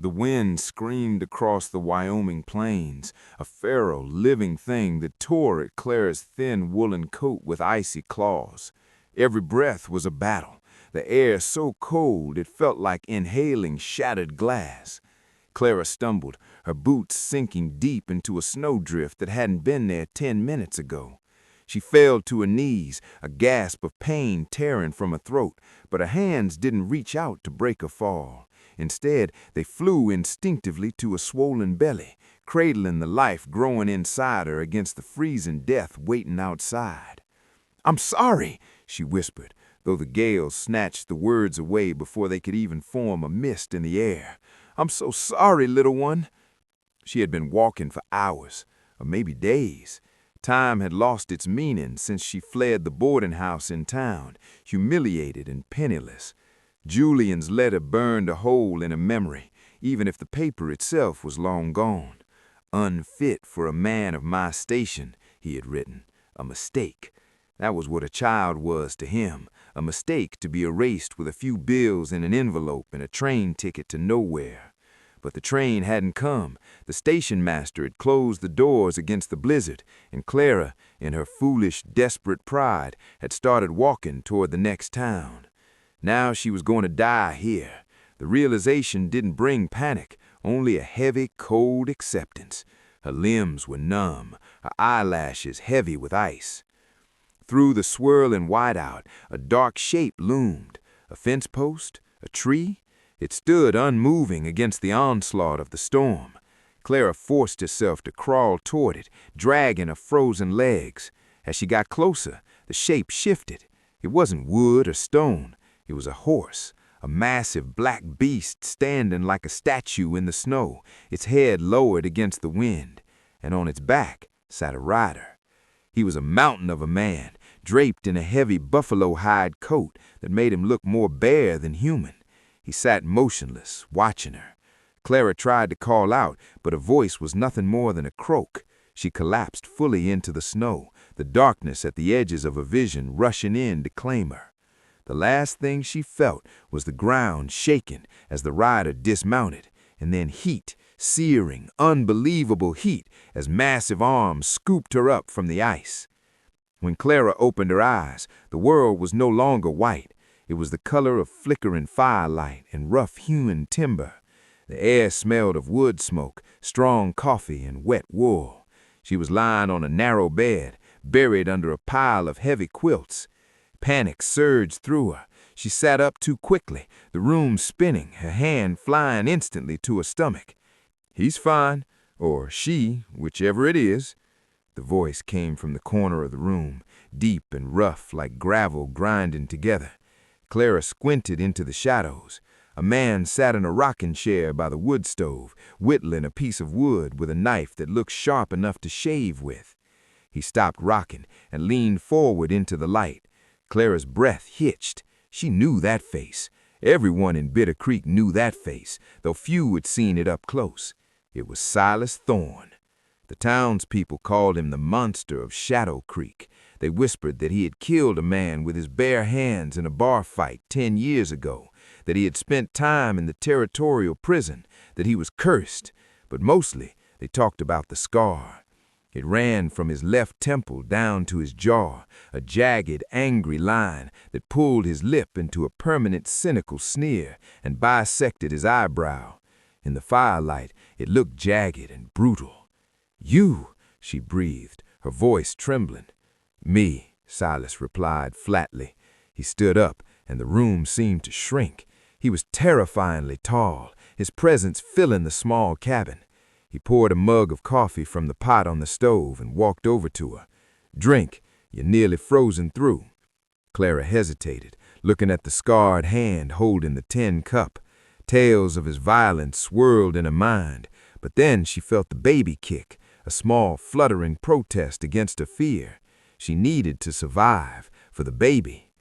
The wind screamed across the Wyoming plains, a feral, living thing that tore at Clara's thin woolen coat with icy claws. Every breath was a battle, the air so cold it felt like inhaling shattered glass. Clara stumbled, her boots sinking deep into a snowdrift that hadn't been there 10 minutes ago. She fell to her knees, a gasp of pain tearing from her throat, but her hands didn't reach out to break her fall. Instead, they flew instinctively to a swollen belly, cradling the life growing inside her against the freezing death waiting outside. "I'm sorry," she whispered, though the gale snatched the words away before they could even form a mist in the air. "I'm so sorry, little one." She had been walking for hours, or maybe days. Time had lost its meaning since she fled the boarding house in town, humiliated and penniless. Julian's letter burned a hole in her memory, even if the paper itself was long gone. "Unfit for a man of my station," he had written. A mistake. That was what a child was to him, a mistake to be erased with a few bills in an envelope and a train ticket to nowhere. But the train hadn't come. The station master had closed the doors against the blizzard, and Clara, in her foolish, desperate pride, had started walking toward the next town. Now she was going to die here. The realization didn't bring panic, only a heavy, cold acceptance. Her limbs were numb, her eyelashes heavy with ice. Through the swirling whiteout, a dark shape loomed. A fence post? A tree? It stood unmoving against the onslaught of the storm. Clara forced herself to crawl toward it, dragging her frozen legs. As she got closer, the shape shifted. It wasn't wood or stone. It was a horse, a massive black beast standing like a statue in the snow, its head lowered against the wind, and on its back sat a rider. He was a mountain of a man, draped in a heavy buffalo hide coat that made him look more bear than human. He sat motionless, watching her. Clara tried to call out, but her voice was nothing more than a croak. She collapsed fully into the snow, the darkness at the edges of her vision rushing in to claim her. The last thing she felt was the ground shaking as the rider dismounted, and then heat, searing, unbelievable heat as massive arms scooped her up from the ice. When Clara opened her eyes, the world was no longer white. It was the color of flickering firelight and rough-hewn timber. The air smelled of wood smoke, strong coffee, and wet wool. She was lying on a narrow bed, buried under a pile of heavy quilts. Panic surged through her. She sat up too quickly, the room spinning, her hand flying instantly to her stomach. "He's fine, or she, whichever it is." The voice came from the corner of the room, deep and rough like gravel grinding together. Clara squinted into the shadows. A man sat in a rocking chair by the wood stove, whittling a piece of wood with a knife that looked sharp enough to shave with. He stopped rocking and leaned forward into the light. Clara's breath hitched. She knew that face. Everyone in Bitter Creek knew that face, though few had seen it up close. It was Silas Thorne. The townspeople called him the monster of Shadow Creek. They whispered that he had killed a man with his bare hands in a bar fight 10 years ago, that he had spent time in the territorial prison, that he was cursed, but mostly they talked about the scar. It ran from his left temple down to his jaw, a jagged, angry line that pulled his lip into a permanent cynical sneer and bisected his eyebrow. In the firelight, it looked jagged and brutal. "You," she breathed, her voice trembling. "Me," Silas replied flatly. He stood up, and the room seemed to shrink. He was terrifyingly tall, his presence filling the small cabin. He poured a mug of coffee from the pot on the stove and walked over to her. "Drink, you're nearly frozen through." Clara hesitated, looking at the scarred hand holding the tin cup. Tales of his violence swirled in her mind, but then she felt the baby kick, a small fluttering protest against her fear. She needed to survive, for the baby.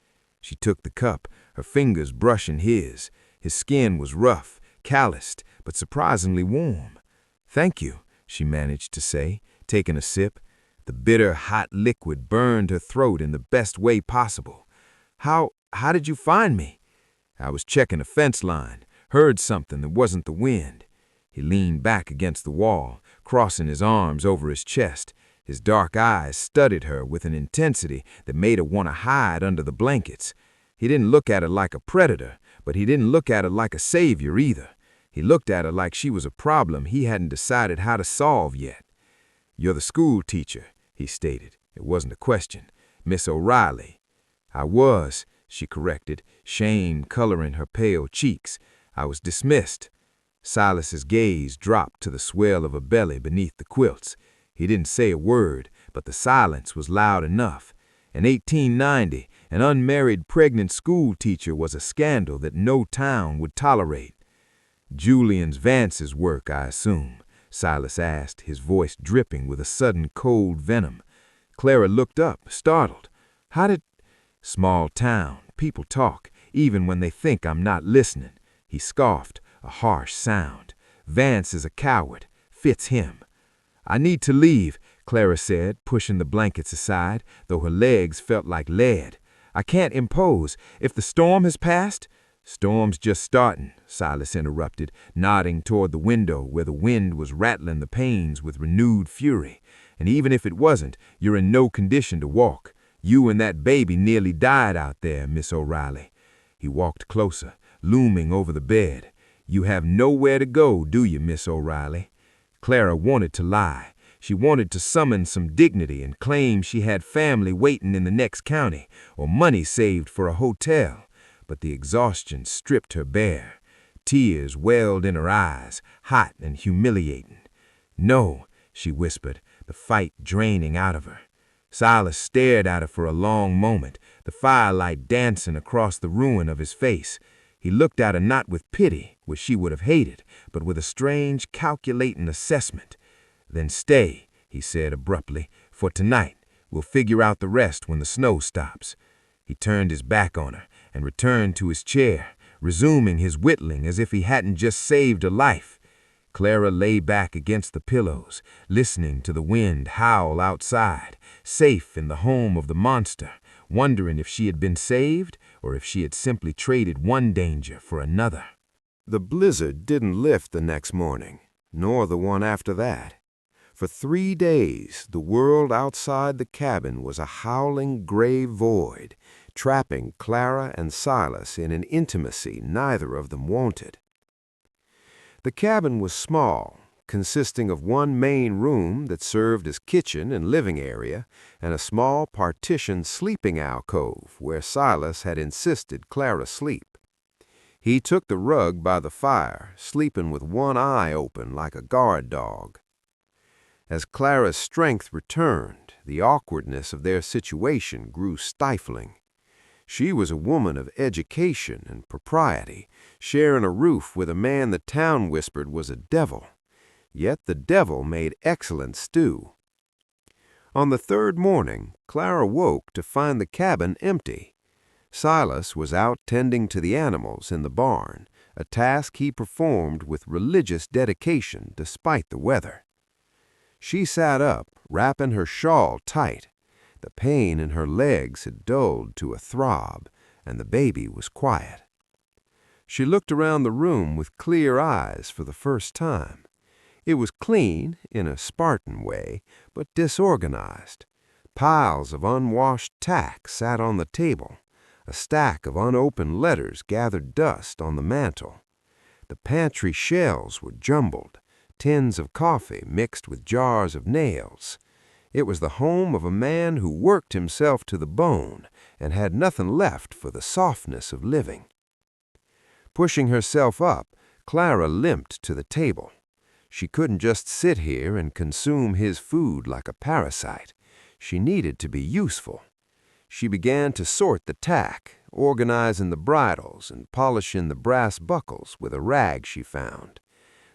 She took the cup, her fingers brushing his. His skin was rough, calloused, but surprisingly warm. "Thank you," she managed to say, taking a sip. The bitter, hot liquid burned her throat in the best way possible. How did you find me?" "I was checking a fence line, heard something that wasn't the wind." He leaned back against the wall, crossing his arms over his chest. His dark eyes studied her with an intensity that made her want to hide under the blankets. He didn't look at her like a predator, but he didn't look at her like a savior either. He looked at her like she was a problem he hadn't decided how to solve yet. "You're the school teacher," he stated. It wasn't a question. "Miss O'Reilly." "I was," she corrected, shame coloring her pale cheeks. "I was dismissed." Silas's gaze dropped to the swell of her belly beneath the quilts. He didn't say a word, but the silence was loud enough. In 1890, an unmarried pregnant school teacher was a scandal that no town would tolerate. "Julian Vance's work, I assume?" Silas asked, his voice dripping with a sudden cold venom. Clara looked up, startled. "How did—" "Small town. People talk, even when they think I'm not listening." He scoffed, a harsh sound. "Vance is a coward. Fits him." "I need to leave," Clara said, pushing the blankets aside, though her legs felt like lead. "I can't impose. If the storm has passed—" "Storm's just starting," Silas interrupted, nodding toward the window where the wind was rattling the panes with renewed fury. "And even if it wasn't, you're in no condition to walk. You and that baby nearly died out there, Miss O'Reilly." He walked closer, looming over the bed. "You have nowhere to go, do you, Miss O'Reilly?" Clara wanted to lie. She wanted to summon some dignity and claim she had family waiting in the next county or money saved for a hotel. But the exhaustion stripped her bare. Tears welled in her eyes, hot and humiliating. "No," she whispered, the fight draining out of her. Silas stared at her for a long moment, the firelight dancing across the ruin of his face. He looked at her not with pity, which she would have hated, but with a strange, calculating assessment. "Then stay," he said abruptly, "for tonight. We'll figure out the rest when the snow stops." He turned his back on her and returned to his chair, resuming his whittling as if he hadn't just saved her life. Clara lay back against the pillows, listening to the wind howl outside, safe in the home of the monster, wondering if she had been saved or if she had simply traded one danger for another. The blizzard didn't lift the next morning, nor the one after that. For 3 days, the world outside the cabin was a howling gray void, trapping Clara and Silas in an intimacy neither of them wanted. The cabin was small, consisting of one main room that served as kitchen and living area, and a small partitioned sleeping alcove where Silas had insisted Clara sleep. He took the rug by the fire, sleeping with one eye open like a guard dog. As Clara's strength returned, the awkwardness of their situation grew stifling. She was a woman of education and propriety, sharing a roof with a man the town whispered was a devil. Yet the devil made excellent stew. On the 3rd morning, Clara woke to find the cabin empty. Silas was out tending to the animals in the barn, a task he performed with religious dedication despite the weather. She sat up, wrapping her shawl tight. The pain in her legs had dulled to a throb, and the baby was quiet. She looked around the room with clear eyes for the first time. It was clean, in a Spartan way, but disorganized. Piles of unwashed tack sat on the table. A stack of unopened letters gathered dust on the mantel. The pantry shelves were jumbled, tins of coffee mixed with jars of nails. It was the home of a man who worked himself to the bone and had nothing left for the softness of living. Pushing herself up, Clara limped to the table. She couldn't just sit here and consume his food like a parasite. She needed to be useful. She began to sort the tack, organizing the bridles and polishing the brass buckles with a rag she found.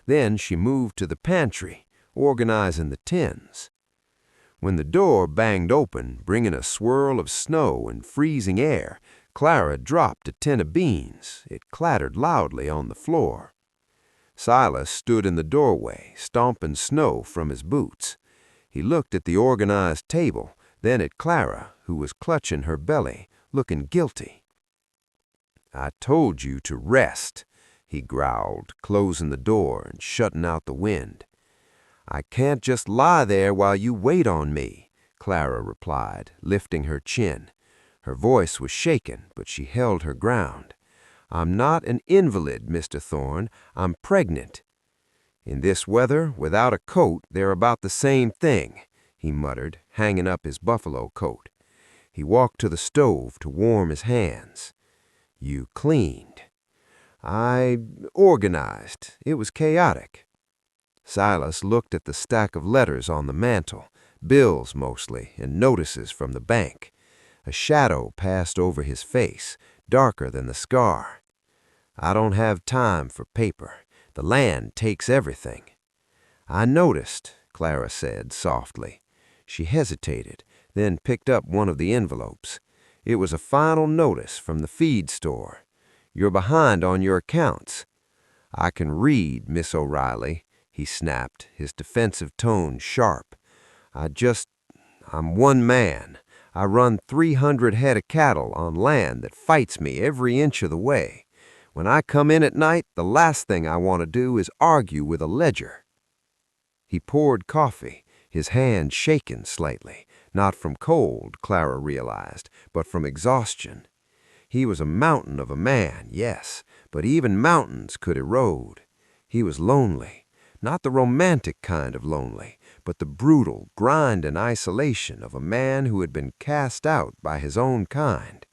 Then she moved to the pantry, organizing the tins. When the door banged open, bringing a swirl of snow and freezing air, Clara dropped a tin of beans. It clattered loudly on the floor. Silas stood in the doorway, stomping snow from his boots. He looked at the organized table, then at Clara, who was clutching her belly, looking guilty. "I told you to rest," he growled, closing the door and shutting out the wind. "I can't just lie there while you wait on me," Clara replied, lifting her chin. Her voice was shaken, but she held her ground. "I'm not an invalid, Mr. Thorne. I'm pregnant." "In this weather, without a coat, they're about the same thing," he muttered, hanging up his buffalo coat. He walked to the stove to warm his hands. "You cleaned." "I organized. It was chaotic." Silas looked at the stack of letters on the mantel, bills mostly, and notices from the bank. A shadow passed over his face, darker than the scar. "I don't have time for paper. The land takes everything." "I noticed," Clara said softly. She hesitated, then picked up one of the envelopes. It was a final notice from the feed store. "You're behind on your accounts." "I can read, Miss O'Reilly," he snapped, his defensive tone sharp. I'm one man. I run 300 head of cattle on land that fights me every inch of the way. When I come in at night, the last thing I want to do is argue with a ledger." He poured coffee, his hand shaken slightly, not from cold, Clara realized, but from exhaustion. He was a mountain of a man, yes, but even mountains could erode. He was lonely, not the romantic kind of lonely, but the brutal grind and isolation of a man who had been cast out by his own kind.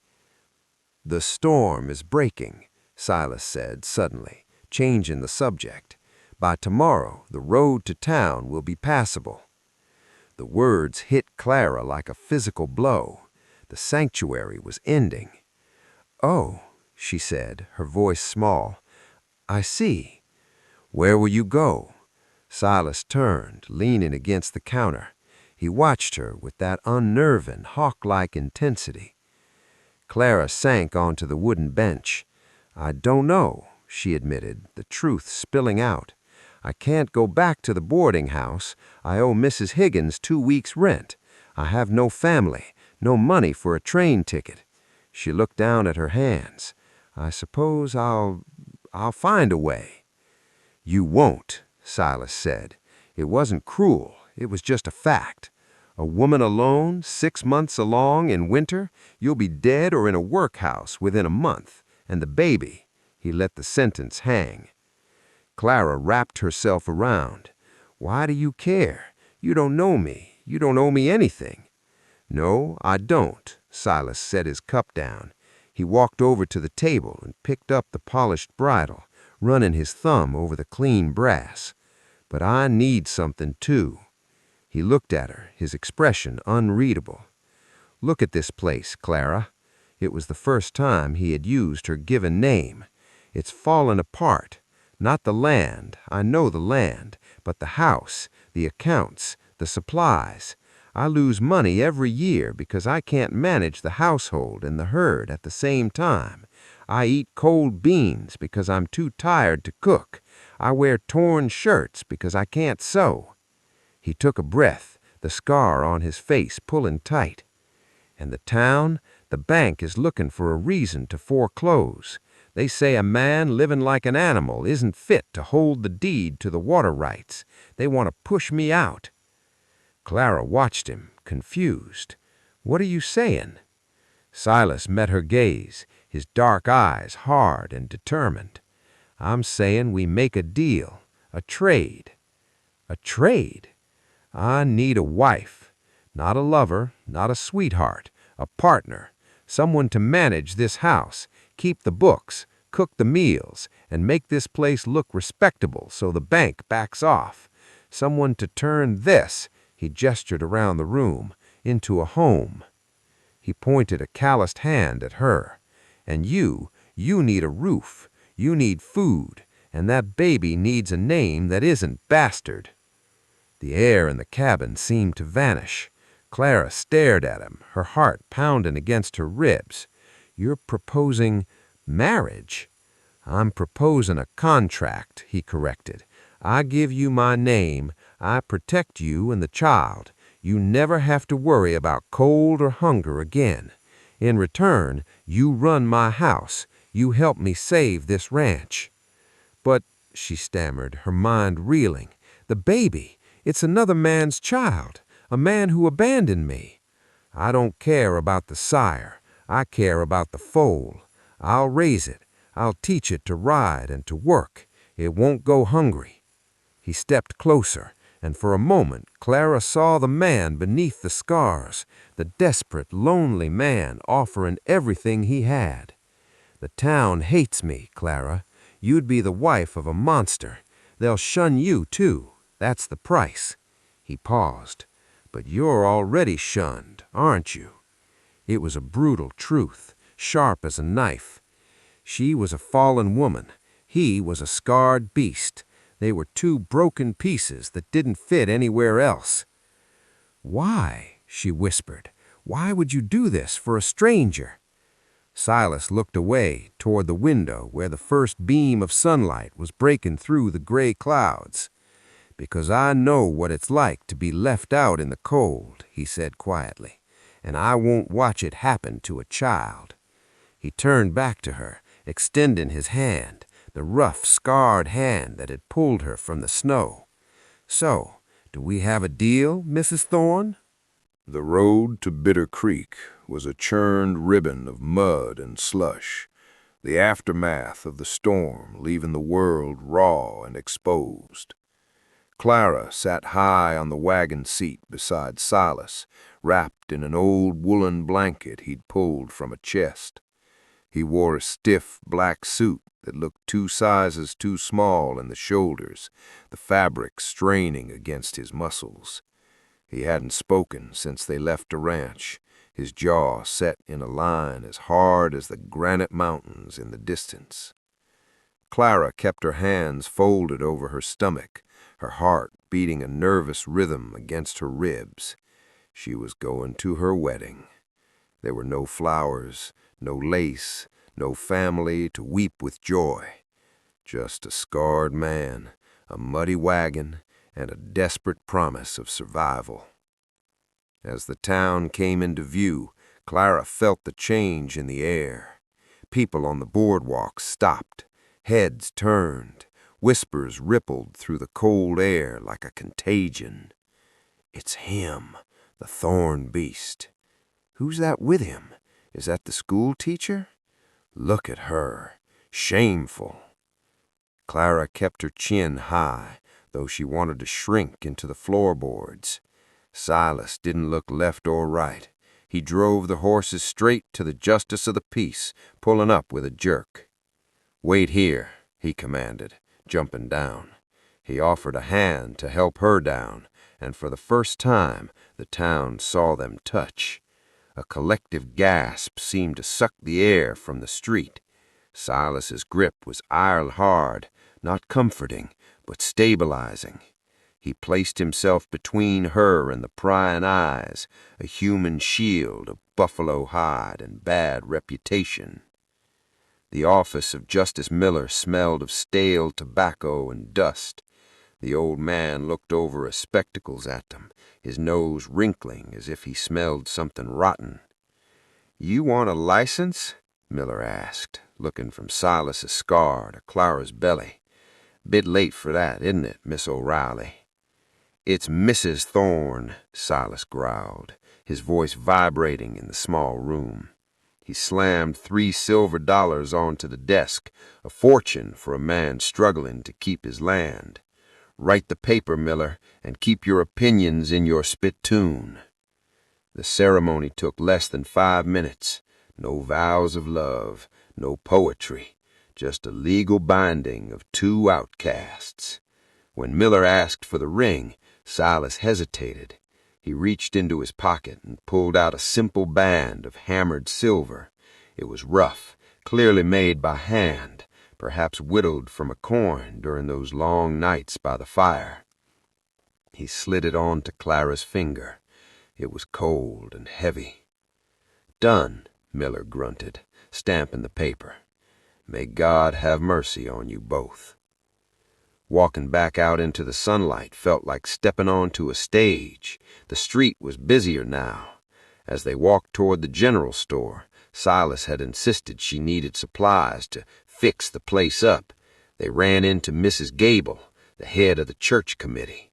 "The storm is breaking," Silas said suddenly, changing the subject. "By tomorrow, the road to town will be passable." The words hit Clara like a physical blow. The sanctuary was ending. "Oh," she said, her voice small. "I see." "Where will you go?" Silas turned, leaning against the counter. He watched her with that unnerving, hawk-like intensity. Clara sank onto the wooden bench. "I don't know," she admitted, the truth spilling out. "I can't go back to the boarding house. I owe Mrs. Higgins 2 weeks' rent. I have no family, no money for a train ticket." She looked down at her hands. "I suppose I'll find a way." "You won't," Silas said. "It wasn't cruel. It was just a fact. A woman alone, 6 months along in winter, you'll be dead or in a workhouse within a month. And the baby," he let the sentence hang. Clara wrapped herself around. "Why do you care? You don't know me. You don't owe me anything." "No, I don't." Silas set his cup down. He walked over to the table and picked up the polished bridle, running his thumb over the clean brass. "But I need something, too." He looked at her, his expression unreadable. "Look at this place, Clara." It was the first time he had used her given name. "It's fallen apart. Not the land, I know the land, but the house, the accounts, the supplies. I lose money every year because I can't manage the household and the herd at the same time. I eat cold beans because I'm too tired to cook. I wear torn shirts because I can't sew." He took a breath, the scar on his face pulling tight. "And the town, the bank is looking for a reason to foreclose. They say a man living like an animal isn't fit to hold the deed to the water rights. They want to push me out." Clara watched him, confused. "What are you saying?" Silas met her gaze, his dark eyes hard and determined. "I'm saying we make a deal, a trade." "A trade?" "I need a wife. Not a lover, not a sweetheart, a partner. Someone to manage this house, keep the books, cook the meals, and make this place look respectable so the bank backs off. Someone to turn this," he gestured around the room, "into a home." He pointed a calloused hand at her. "And you need a roof. You need food. And that baby needs a name that isn't Bastard." The air in the cabin seemed to vanish. Clara stared at him, her heart pounding against her ribs. "You're proposing marriage?" "I'm proposing a contract," he corrected. "I give you my name. I protect you and the child. You never have to worry about cold or hunger again. In return, you run my house. You help me save this ranch." "But," she stammered, her mind reeling, "the baby, it's another man's child, a man who abandoned me. I don't care about the sire, I care about the foal. I'll raise it, I'll teach it to ride and to work. It won't go hungry." He stepped closer, and for a moment Clara saw the man beneath the scars, the desperate, lonely man offering everything he had. "The town hates me, Clara. You'd be the wife of a monster. They'll shun you, too. That's the price." He paused. "But you're already shunned, aren't you?" It was a brutal truth, sharp as a knife. She was a fallen woman. He was a scarred beast. They were two broken pieces that didn't fit anywhere else. "Why?" she whispered. "Why would you do this for a stranger?" Silas looked away toward the window where the first beam of sunlight was breaking through the gray clouds. "Because I know what it's like to be left out in the cold," he said quietly, "and I won't watch it happen to a child." He turned back to her, extending his hand, the rough, scarred hand that had pulled her from the snow. "So, do we have a deal, Mrs. Thorne?" The road to Bitter Creek was a churned ribbon of mud and slush, the aftermath of the storm leaving the world raw and exposed. Clara sat high on the wagon seat beside Silas, wrapped in an old woolen blanket he'd pulled from a chest. He wore a stiff black suit that looked 2 sizes too small in the shoulders, the fabric straining against his muscles. He hadn't spoken since they left the ranch, his jaw set in a line as hard as the granite mountains in the distance. Clara kept her hands folded over her stomach, her heart beating a nervous rhythm against her ribs. She was going to her wedding. There were no flowers, no lace, no family to weep with joy. Just a scarred man, a muddy wagon, and a desperate promise of survival. As the town came into view, Clara felt the change in the air. People on the boardwalk stopped, heads turned, whispers rippled through the cold air like a contagion. "It's him, the Thorne beast. Who's that with him? Is that the school teacher? Look at her, shameful." Clara kept her chin high, though she wanted to shrink into the floorboards. Silas didn't look left or right. He drove the horses straight to the justice of the peace, pulling up with a jerk. "Wait here," he commanded, jumping down. He offered a hand to help her down, and for the first time the town saw them touch. A collective gasp seemed to suck the air from the street. Silas's grip was iron hard, not comforting, but stabilizing. He placed himself between her and the prying eyes, a human shield of buffalo hide and bad reputation. The office of Justice Miller smelled of stale tobacco and dust. The old man looked over his spectacles at them, his nose wrinkling as if he smelled something rotten. "You want a license?" Miller asked, looking from Silas's scar to Clara's belly. "Bit late for that, isn't it, Miss O'Reilly?" "It's Mrs. Thorne," Silas growled, his voice vibrating in the small room. He slammed $3 silver onto the desk, a fortune for a man struggling to keep his land. "Write the paper, Miller, and keep your opinions in your spittoon." The ceremony took less than 5 minutes. No vows of love, no poetry, just a legal binding of 2 outcasts. When Miller asked for the ring, Silas hesitated. He reached into his pocket and pulled out a simple band of hammered silver. It was rough, clearly made by hand, perhaps whittled from a coin during those long nights by the fire. He slid it onto Clara's finger. It was cold and heavy. "Done," Miller grunted, stamping the paper. "May God have mercy on you both." Walking back out into the sunlight felt like stepping onto a stage. The street was busier now. As they walked toward the general store, Silas had insisted she needed supplies to fix the place up. They ran into Mrs. Gable, the head of the church committee.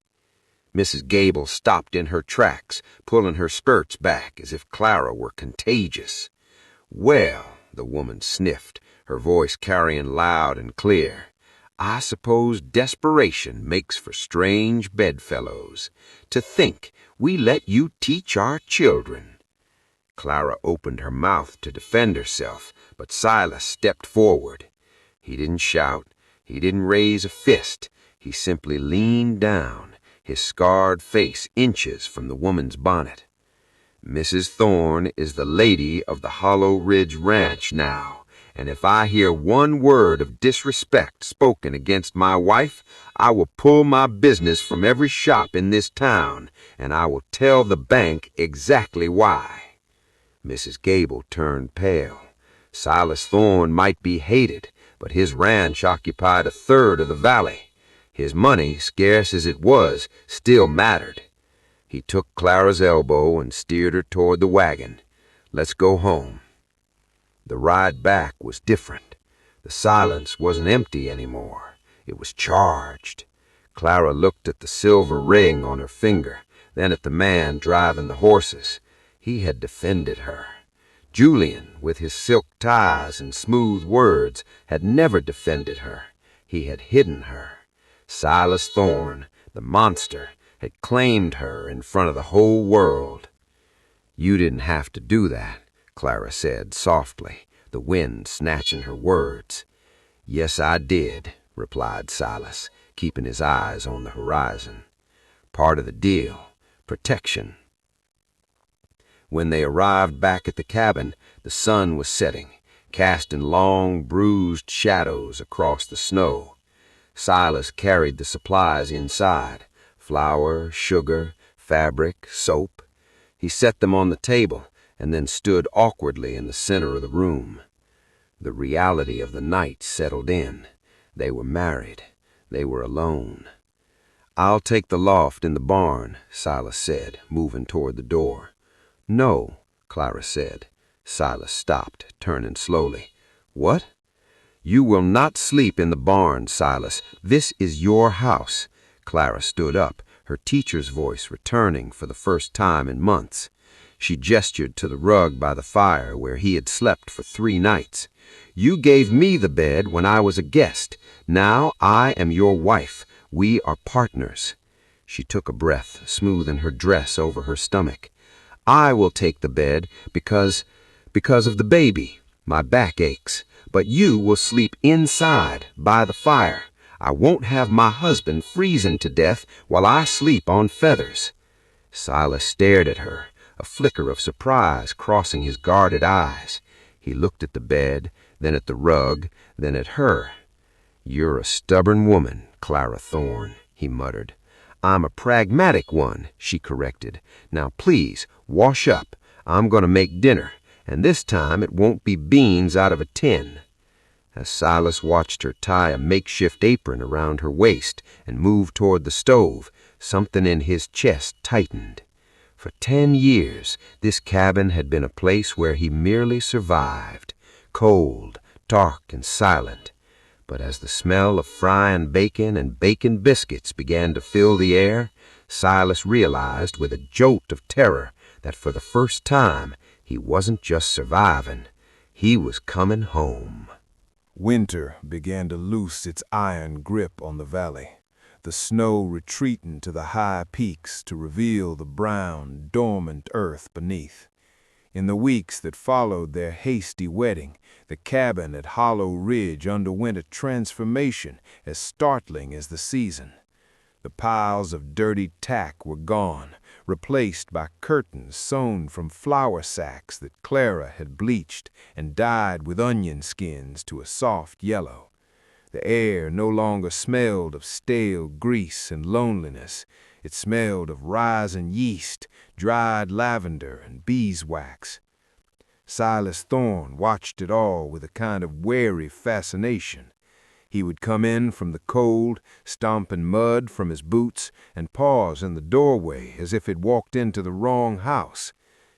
Mrs. Gable stopped in her tracks, pulling her skirts back as if Clara were contagious. "Well," the woman sniffed, her voice carrying loud and clear, "I suppose desperation makes for strange bedfellows. To think we let you teach our children." Clara opened her mouth to defend herself, but Silas stepped forward. He didn't shout, he didn't raise a fist, he simply leaned down, his scarred face inches from the woman's bonnet. "Mrs. Thorne is the lady of the Hollow Ridge Ranch now, and if I hear one word of disrespect spoken against my wife, I will pull my business from every shop in this town, and I will tell the bank exactly why." Mrs. Gable turned pale. Silas Thorne might be hated, but his ranch occupied a third of the valley. His money, scarce as it was, still mattered. He took Clara's elbow and steered her toward the wagon. "Let's go home." The ride back was different. The silence wasn't empty anymore. It was charged. Clara looked at the silver ring on her finger, then at the man driving the horses. He had defended her. Julian, with his silk ties and smooth words, had never defended her. He had hidden her. Silas Thorne, the monster, had claimed her in front of the whole world. "You didn't have to do that," Clara said softly, the wind snatching her words. "Yes, I did," replied Silas, keeping his eyes on the horizon. "Part of the deal. Protection." When they arrived back at the cabin, the sun was setting, casting long, bruised shadows across the snow. Silas carried the supplies inside: flour, sugar, fabric, soap. He set them on the table and then stood awkwardly in the center of the room. The reality of the night settled in. They were married. They were alone. "I'll take the loft in the barn," Silas said, moving toward the door. "No," Clara said. Silas stopped, turning slowly. "What?" "You will not sleep in the barn, Silas. This is your house." Clara stood up, her teacher's voice returning for the first time in months. She gestured to the rug by the fire where he had slept for 3 nights. "You gave me the bed when I was a guest. Now I am your wife. We are partners." She took a breath, smoothing her dress over her stomach. "I will take the bed because of the baby. My back aches. But you will sleep inside, by the fire. I won't have my husband freezing to death while I sleep on feathers." Silas stared at her, a flicker of surprise crossing his guarded eyes. He looked at the bed, then at the rug, then at her. "You're a stubborn woman, Clara Thorne," he muttered. "I'm a pragmatic one," she corrected. "Now please, wash up. I'm going to make dinner, and this time it won't be beans out of a tin." As Silas watched her tie a makeshift apron around her waist and move toward the stove, something in his chest tightened. For 10 years, this cabin had been a place where he merely survived, cold, dark, and silent. But as the smell of frying bacon and bacon biscuits began to fill the air, Silas realized with a jolt of terror that for the first time he wasn't just surviving, he was coming home. Winter began to loose its iron grip on the valley, the snow retreating to the high peaks to reveal the brown, dormant earth beneath. In the weeks that followed their hasty wedding, the cabin at Hollow Ridge underwent a transformation as startling as the season. The piles of dirty tack were gone, replaced by curtains sewn from flour sacks that Clara had bleached and dyed with onion skins to a soft yellow. The air no longer smelled of stale grease and loneliness. It smelled of rising yeast, dried lavender, and beeswax. Silas Thorne watched it all with a kind of wary fascination. He would come in from the cold, stomping mud from his boots, and pause in the doorway as if he'd walked into the wrong house.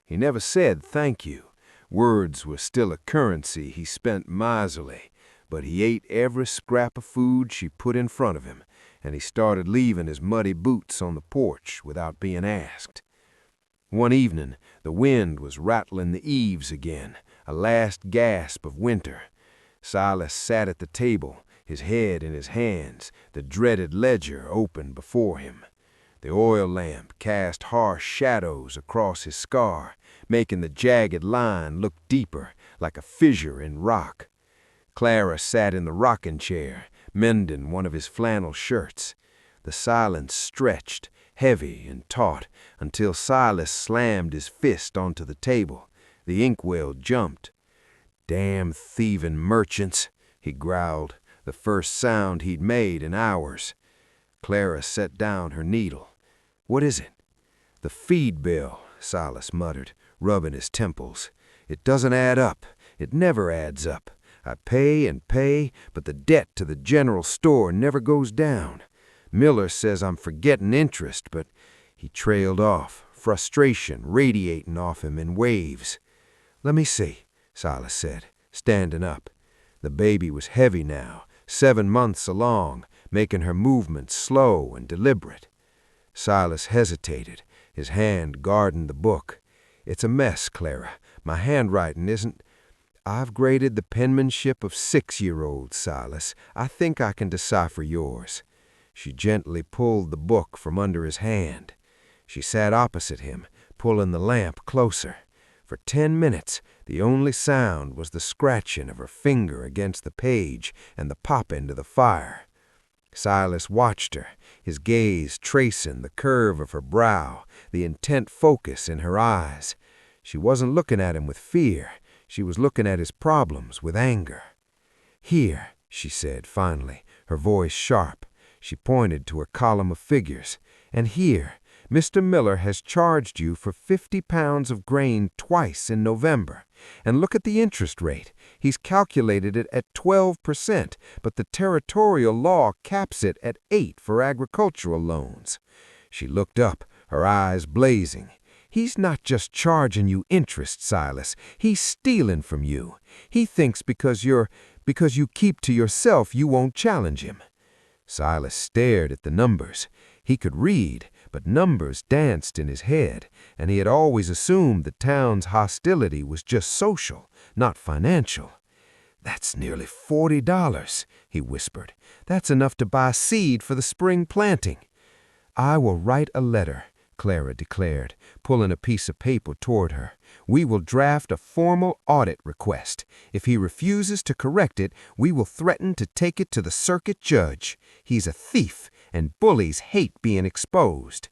He never said thank you. Words were still a currency he spent miserly, but he ate every scrap of food she put in front of him, and he started leaving his muddy boots on the porch without being asked. One evening, the wind was rattling the eaves again, a last gasp of winter. Silas sat at the table, his head in his hands, the dreaded ledger open before him. The oil lamp cast harsh shadows across his scar, making the jagged line look deeper, like a fissure in rock. Clara sat in the rocking chair, mending one of his flannel shirts. The silence stretched, heavy and taut, until Silas slammed his fist onto the table. The inkwell jumped. "Damn thieving merchants," he growled, the first sound he'd made in hours. Clara set down her needle. "What is it?" "The feed bill," Silas muttered, rubbing his temples. "It doesn't add up. It never adds up. I pay and pay, but the debt to the general store never goes down. Miller says I'm forgetting interest, but—" He trailed off, frustration radiating off him in waves. "Let me see," Silas said, standing up. The baby was heavy now, 7 months along, making her movements slow and deliberate. Silas hesitated, his hand guarding the book. "It's a mess, Clara. My handwriting isn't—" "I've graded the penmanship of 6-year-olds, Silas. I think I can decipher yours." She gently pulled the book from under his hand. She sat opposite him, pulling the lamp closer. For 10 minutes, the only sound was the scratching of her finger against the page and the popping to the fire. Silas watched her, his gaze tracing the curve of her brow, the intent focus in her eyes. She wasn't looking at him with fear. She was looking at his problems with anger. "Here," she said finally, her voice sharp. She pointed to her column of figures. "And here, Mr. Miller has charged you for 50 pounds of grain twice in November. And look at the interest rate. He's calculated it at 12%, but the territorial law caps it at 8% for agricultural loans." She looked up, her eyes blazing. "He's not just charging you interest, Silas. He's stealing from you. He thinks because you keep to yourself, you won't challenge him." Silas stared at the numbers. He could read, but numbers danced in his head, and he had always assumed the town's hostility was just social, not financial. "That's nearly $40, he whispered. "That's enough to buy seed for the spring planting." "I will write a letter," Clara declared, pulling a piece of paper toward her. "We will draft a formal audit request. If he refuses to correct it, we will threaten to take it to the circuit judge. He's a thief, and bullies hate being exposed."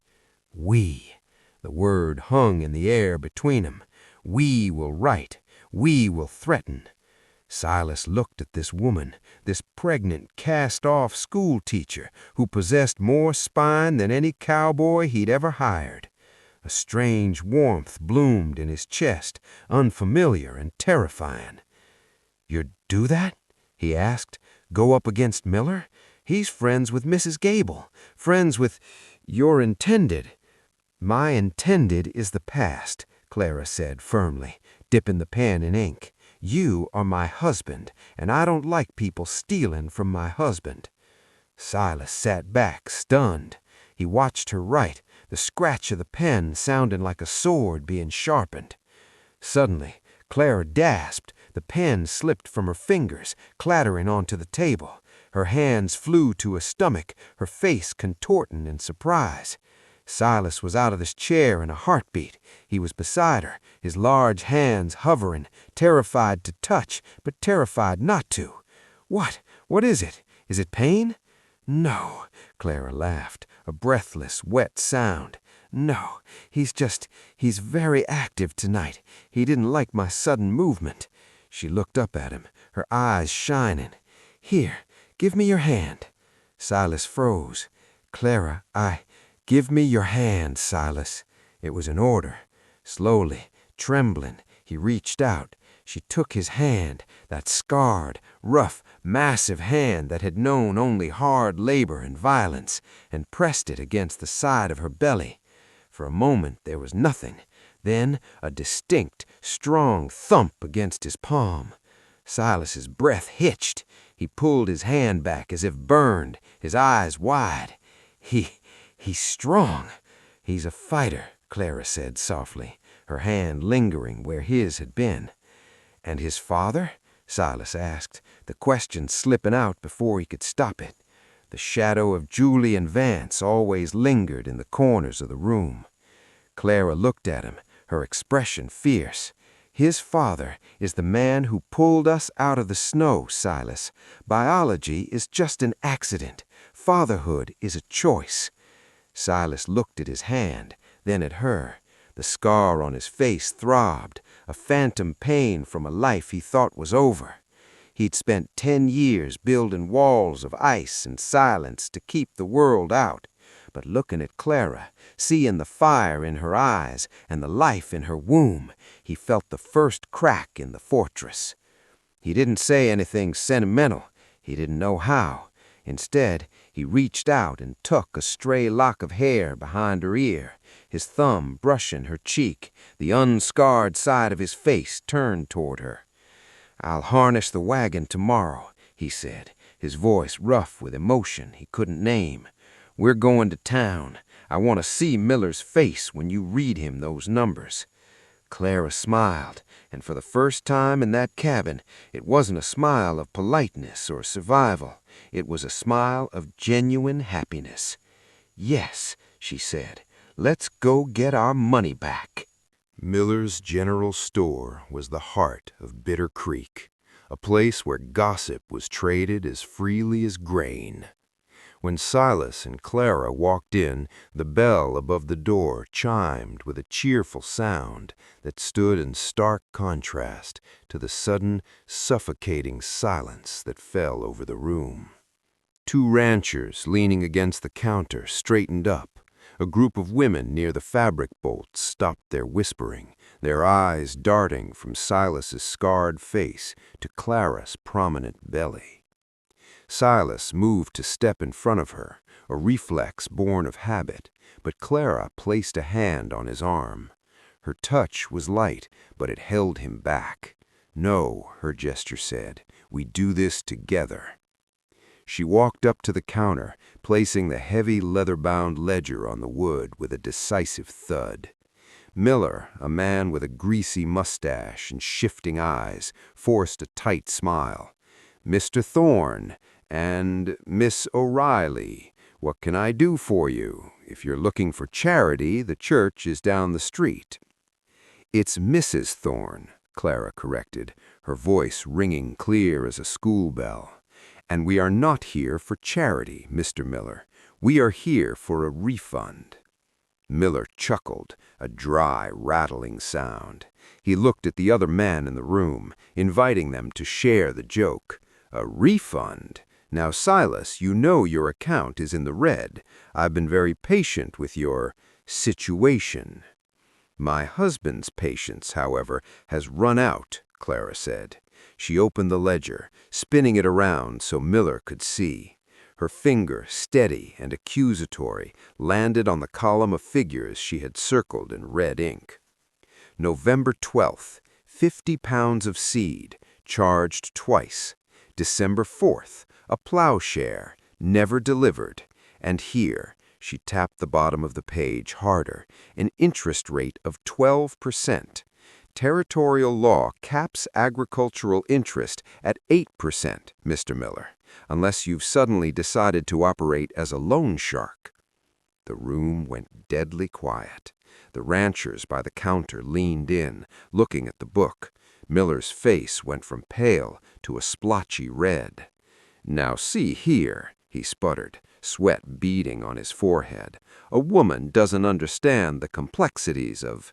"We." The word hung in the air between them. "We will write. We will threaten." Silas looked at this woman, this pregnant, cast-off school teacher who possessed more spine than any cowboy he'd ever hired. A strange warmth bloomed in his chest, unfamiliar and terrifying. "You'd do that?" he asked. "Go up against Miller? He's friends with Mrs. Gable, friends with your intended." "My intended is the past," Clara said firmly, dipping the pen in ink. "You are my husband, and I don't like people stealing from my husband." Silas sat back, stunned. He watched her write, the scratch of the pen sounding like a sword being sharpened. Suddenly, Clara gasped. The pen slipped from her fingers, clattering onto the table. Her hands flew to her stomach, her face contorting in surprise. Silas was out of his chair in a heartbeat. He was beside her, his large hands hovering, terrified to touch, but terrified not to. "What? What is it? Is it pain?" "No," Clara laughed, a breathless, wet sound. "No, he's very active tonight. He didn't like my sudden movement." She looked up at him, her eyes shining. "Here, give me your hand." Silas froze. "Clara, Give me your hand, Silas." It was an order. Slowly, trembling, he reached out. She took his hand, that scarred, rough, massive hand that had known only hard labor and violence, and pressed it against the side of her belly. For a moment there was nothing. Then a distinct, strong thump against his palm. Silas's breath hitched. He pulled his hand back as if burned, his eyes wide. He's strong. He's a fighter, Clara said softly, her hand lingering where his had been. And his father? Silas asked, the question slipping out before he could stop it. The shadow of Julian Vance always lingered in the corners of the room. Clara looked at him, her expression fierce. His father is the man who pulled us out of the snow, Silas. Biology is just an accident. Fatherhood is a choice. Silas looked at his hand, then at her. The scar on his face throbbed, a phantom pain from a life he thought was over. He'd spent 10 years building walls of ice and silence to keep the world out. But looking at Clara, seeing the fire in her eyes and the life in her womb, he felt the first crack in the fortress. He didn't say anything sentimental. He didn't know how. Instead, he reached out and took a stray lock of hair behind her ear, his thumb brushing her cheek, the unscarred side of his face turned toward her. "I'll harness the wagon tomorrow," he said, his voice rough with emotion he couldn't name. "We're going to town. I want to see Miller's face when you read him those numbers." Clara smiled, and for the first time in that cabin, it wasn't a smile of politeness or survival. It was a smile of genuine happiness. "Yes," she said, "let's go get our money back." Miller's General Store was the heart of Bitter Creek, a place where gossip was traded as freely as grain. When Silas and Clara walked in, the bell above the door chimed with a cheerful sound that stood in stark contrast to the sudden, suffocating silence that fell over the room. 2 ranchers leaning against the counter straightened up. A group of women near the fabric bolts stopped their whispering, their eyes darting from Silas's scarred face to Clara's prominent belly. Silas moved to step in front of her, a reflex born of habit, but Clara placed a hand on his arm. Her touch was light, but it held him back. "No," her gesture said, "we do this together." She walked up to the counter, placing the heavy leather-bound ledger on the wood with a decisive thud. Miller, a man with a greasy mustache and shifting eyes, forced a tight smile. "Mr. Thorne and Miss O'Reilly, what can I do for you? If you're looking for charity, the church is down the street." "It's Mrs. Thorne," Clara corrected, her voice ringing clear as a school bell. "And we are not here for charity, Mr. Miller. We are here for a refund." Miller chuckled, a dry, rattling sound. He looked at the other man in the room, inviting them to share the joke. "A refund? Now, Silas, you know your account is in the red. I've been very patient with your situation." "My husband's patience, however, has run out," Clara said. She opened the ledger, spinning it around so Miller could see. Her finger, steady and accusatory, landed on the column of figures she had circled in red ink. "November 12th, 50 pounds of seed, charged twice. December 4th, a plowshare, never delivered. And here," she tapped the bottom of the page harder, "an interest rate of 12%. Territorial law caps agricultural interest at 8%, Mr. Miller, unless you've suddenly decided to operate as a loan shark." The room went deadly quiet. The ranchers by the counter leaned in, looking at the book. Miller's face went from pale to a splotchy red. "Now see here," he sputtered, sweat beading on his forehead. "A woman doesn't understand the complexities of—"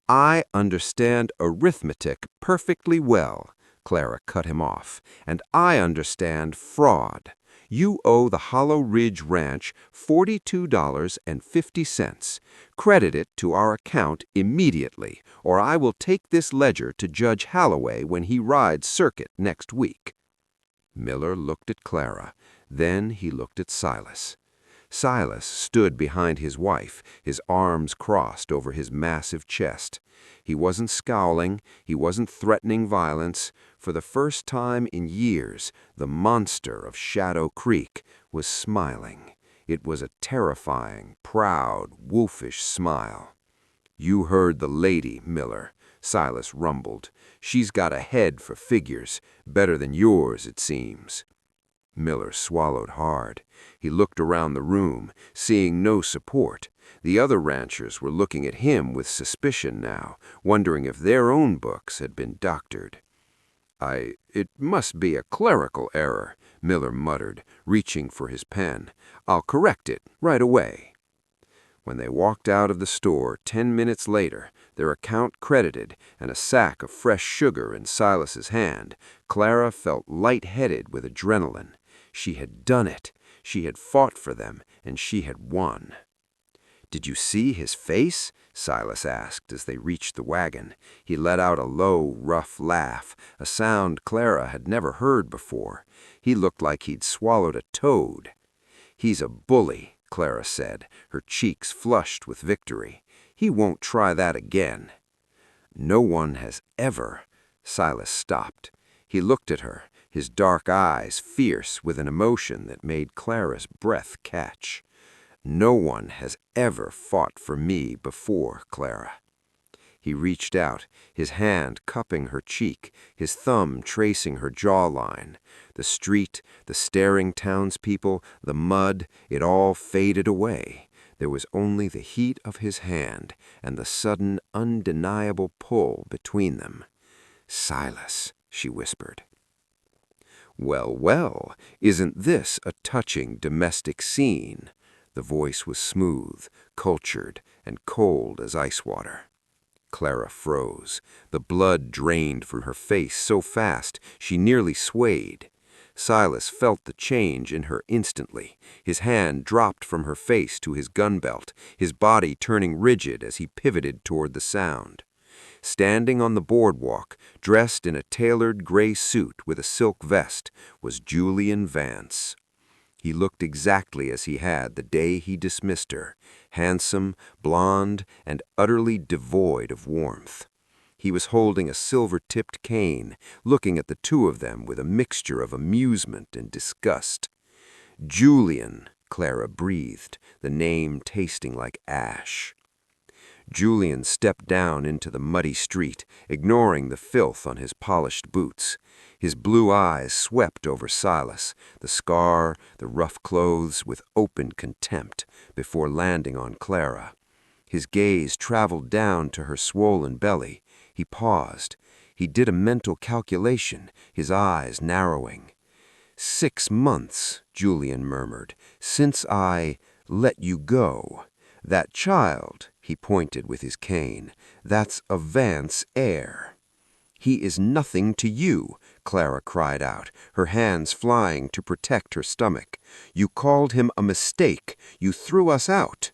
"I understand arithmetic perfectly well," Clara cut him off, "and I understand fraud. You owe the Hollow Ridge Ranch $42.50. Credit it to our account immediately, or I will take this ledger to Judge Halloway when he rides circuit next week." Miller looked at Clara. Then he looked at Silas. Silas stood behind his wife, his arms crossed over his massive chest. He wasn't scowling, he wasn't threatening violence. For the first time in years, the monster of Shadow Creek was smiling. It was a terrifying, proud, wolfish smile. "You heard the lady, Miller," Silas rumbled. "She's got a head for figures, better than yours, it seems." Miller swallowed hard. He looked around the room, seeing no support. The other ranchers were looking at him with suspicion now, wondering if their own books had been doctored. It must be a clerical error," Miller muttered, reaching for his pen. "I'll correct it right away." When they walked out of the store 10 minutes later, their account credited and a sack of fresh sugar in Silas's hand, Clara felt light-headed with adrenaline. She had done it. She had fought for them, and she had won. "Did you see his face?" Silas asked as they reached the wagon. He let out a low, rough laugh, a sound Clara had never heard before. He looked like he'd swallowed a toad. "He's a bully," Clara said, her cheeks flushed with victory. "He won't try that again." "No one has ever." Silas stopped. He looked at her, his dark eyes fierce with an emotion that made Clara's breath catch. "No one has ever fought for me before, Clara." He reached out, his hand cupping her cheek, his thumb tracing her jawline. The street, the staring townspeople, the mud, it all faded away. There was only the heat of his hand and the sudden, undeniable pull between them. "Silas," she whispered. "Well, well, isn't this a touching domestic scene?" The voice was smooth, cultured, and cold as ice water. Clara froze. The blood drained from her face so fast she nearly swayed. Silas felt the change in her instantly. His hand dropped from her face to his gun belt, his body turning rigid as he pivoted toward the sound. Standing on the boardwalk, dressed in a tailored gray suit with a silk vest, was Julian Vance. He looked exactly as he had the day he dismissed her, handsome, blonde, and utterly devoid of warmth. He was holding a silver-tipped cane, looking at the two of them with a mixture of amusement and disgust. "Julian," Clara breathed, the name tasting like ash. Julian stepped down into the muddy street, ignoring the filth on his polished boots. His blue eyes swept over Silas, the scar, the rough clothes, with open contempt, before landing on Clara. His gaze traveled down to her swollen belly. He paused. He did a mental calculation, his eyes narrowing. 6 months, Julian murmured, since I let you go. That child, he pointed with his cane, that's a Vance heir. He is nothing to you, Clara cried out, her hands flying to protect her stomach. You called him a mistake. You threw us out.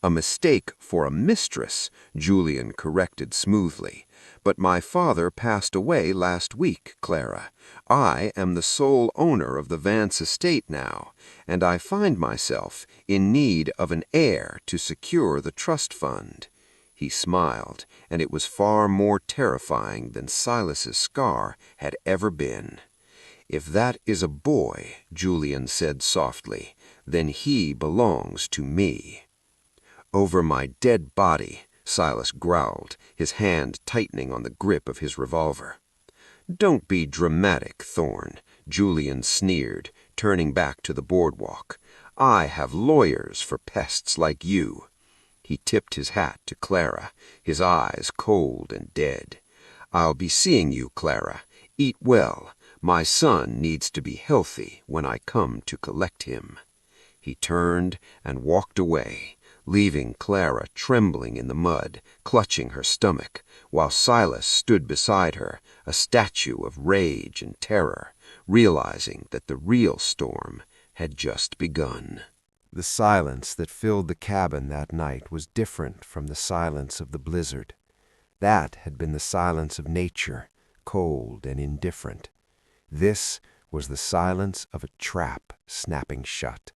A mistake for a mistress, Julian corrected smoothly. But my father passed away last week, Clara. I am the sole owner of the Vance estate now, and I find myself in need of an heir to secure the trust fund. He smiled, and it was far more terrifying than Silas's scar had ever been. If that is a boy, Julian said softly, then he belongs to me. Over my dead body, Silas growled, his hand tightening on the grip of his revolver. Don't be dramatic, Thorne, Julian sneered, turning back to the boardwalk. I have lawyers for pests like you. He tipped his hat to Clara, his eyes cold and dead. I'll be seeing you, Clara. Eat well. My son needs to be healthy when I come to collect him. He turned and walked away, leaving Clara trembling in the mud, clutching her stomach, while Silas stood beside her, a statue of rage and terror, realizing that the real storm had just begun. The silence that filled the cabin that night was different from the silence of the blizzard. That had been the silence of nature, cold and indifferent. This was the silence of a trap snapping shut.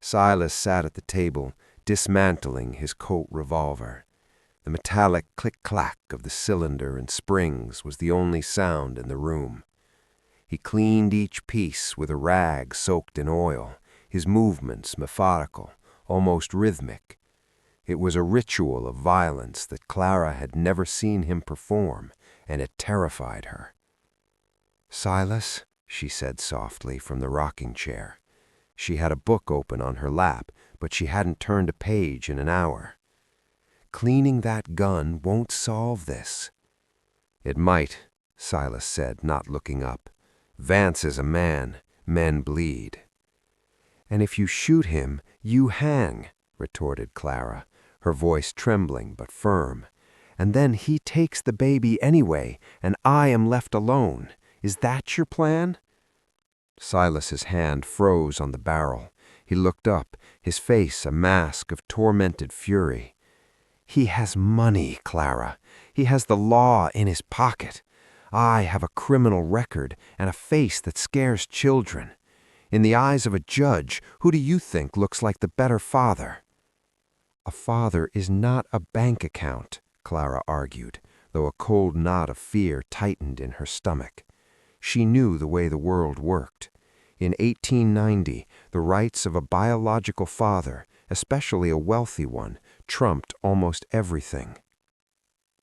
Silas sat at the table, dismantling his Colt revolver. The metallic click-clack of the cylinder and springs was the only sound in the room. He cleaned each piece with a rag soaked in oil, his movements methodical, almost rhythmic. It was a ritual of violence that Clara had never seen him perform, and it terrified her. "Silas," she said softly from the rocking chair. She had a book open on her lap, but she hadn't turned a page in an hour. "Cleaning that gun won't solve this." "It might," Silas said, not looking up. "Vance is a man. Men bleed." "And if you shoot him, you hang," retorted Clara, her voice trembling but firm. "And then he takes the baby anyway, and I am left alone. Is that your plan?" Silas's hand froze on the barrel. He looked up, his face a mask of tormented fury. "He has money, Clara. He has the law in his pocket. I have a criminal record and a face that scares children. In the eyes of a judge, who do you think looks like the better father?" "A father is not a bank account," Clara argued, though a cold knot of fear tightened in her stomach. She knew the way the world worked. In 1890, the rights of a biological father, especially a wealthy one, trumped almost everything.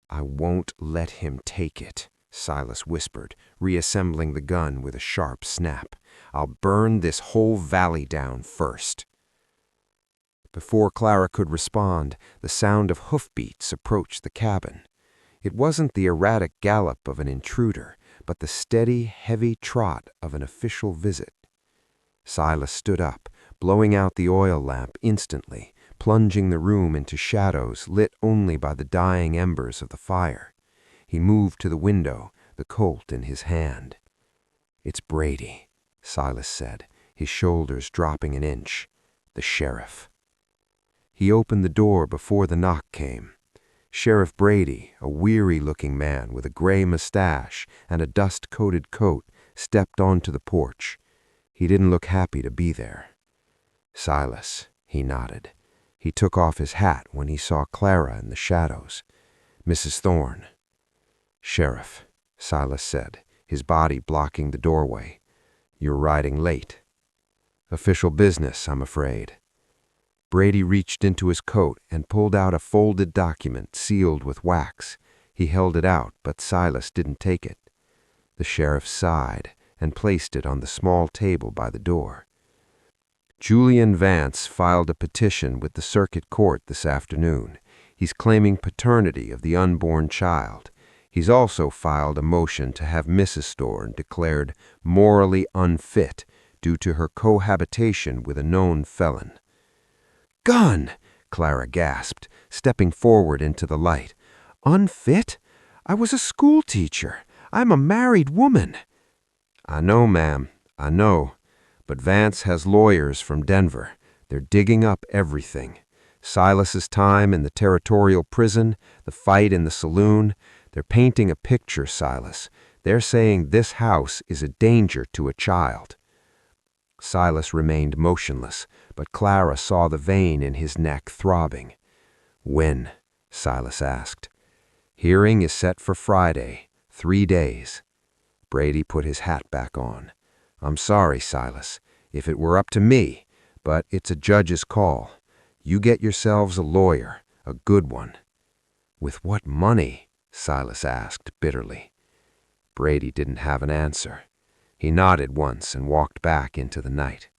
"I won't let him take it," Silas whispered, reassembling the gun with a sharp snap. "I'll burn this whole valley down first." Before Clara could respond, the sound of hoofbeats approached the cabin. It wasn't the erratic gallop of an intruder, but the steady, heavy trot of an official visit. Silas stood up, blowing out the oil lamp instantly, plunging the room into shadows lit only by the dying embers of the fire. He moved to the window, the Colt in his hand. "It's Brady," Silas said, his shoulders dropping an inch. "The sheriff." He opened the door before the knock came. Sheriff Brady, a weary-looking man with a gray mustache and a dust-coated coat, stepped onto the porch. He didn't look happy to be there. "Silas," he nodded. He took off his hat when he saw Clara in the shadows. "Mrs. Thorne." "Sheriff," Silas said, his body blocking the doorway. "You're riding late." "Official business, I'm afraid." Brady reached into his coat and pulled out a folded document sealed with wax. He held it out, but Silas didn't take it. The sheriff sighed and placed it on the small table by the door. "Julian Vance filed a petition with the circuit court this afternoon. He's claiming paternity of the unborn child. He's also filed a motion to have Mrs. Thorne declared morally unfit due to her cohabitation with a known felon." "Gun!" Clara gasped, stepping forward into the light. "Unfit? I was a school teacher. I'm a married woman." "I know, ma'am, I know. But Vance has lawyers from Denver. They're digging up everything. Silas's time in the territorial prison, the fight in the saloon. They're painting a picture, Silas. They're saying this house is a danger to a child." Silas remained motionless, but Clara saw the vein in his neck throbbing. "When?" Silas asked. "Hearing is set for Friday, 3 days." Brady put his hat back on. "I'm sorry, Silas, if it were up to me, but it's a judge's call. You get yourselves a lawyer, a good one." "With what money?" Silas asked bitterly. Brady didn't have an answer. He nodded once and walked back into the night.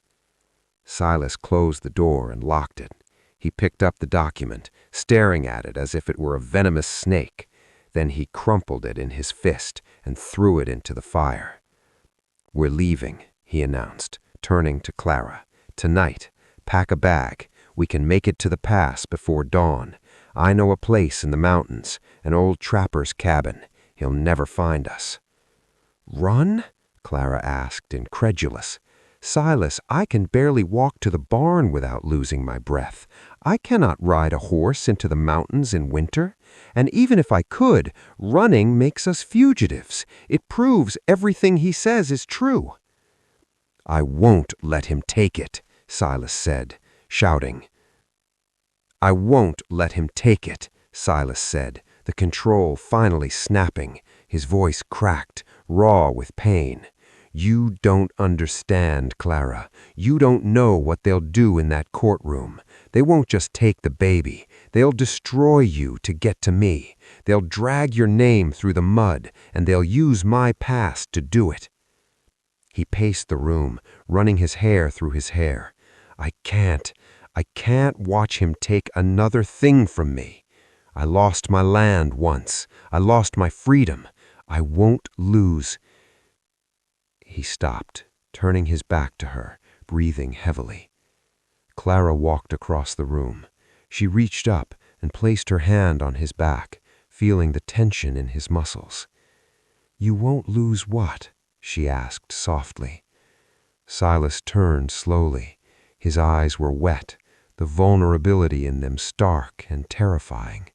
Silas closed the door and locked it. He picked up the document, staring at it as if it were a venomous snake. Then he crumpled it in his fist and threw it into the fire. "We're leaving," he announced, turning to Clara. "Tonight. Pack a bag. We can make it to the pass before dawn. I know a place in the mountains, an old trapper's cabin. He'll never find us." "Run?" Clara asked, incredulous. "Silas, I can barely walk to the barn without losing my breath. I cannot ride a horse into the mountains in winter. And even if I could, running makes us fugitives. It proves everything he says is true." "I won't let him take it," Silas said, shouting. "I won't let him take it," Silas said, the control finally snapping, his voice cracked, raw with pain. "You don't understand, Clara. You don't know what they'll do in that courtroom. They won't just take the baby. They'll destroy you to get to me. They'll drag your name through the mud, and they'll use my past to do it." He paced the room, running his hair through his hair. I can't watch him take another thing from me. I lost my land once. I lost my freedom. I won't lose." He stopped, turning his back to her, breathing heavily. Clara walked across the room. She reached up and placed her hand on his back, feeling the tension in his muscles. "You won't lose what?" she asked softly. Silas turned slowly. His eyes were wet, the vulnerability in them stark and terrifying.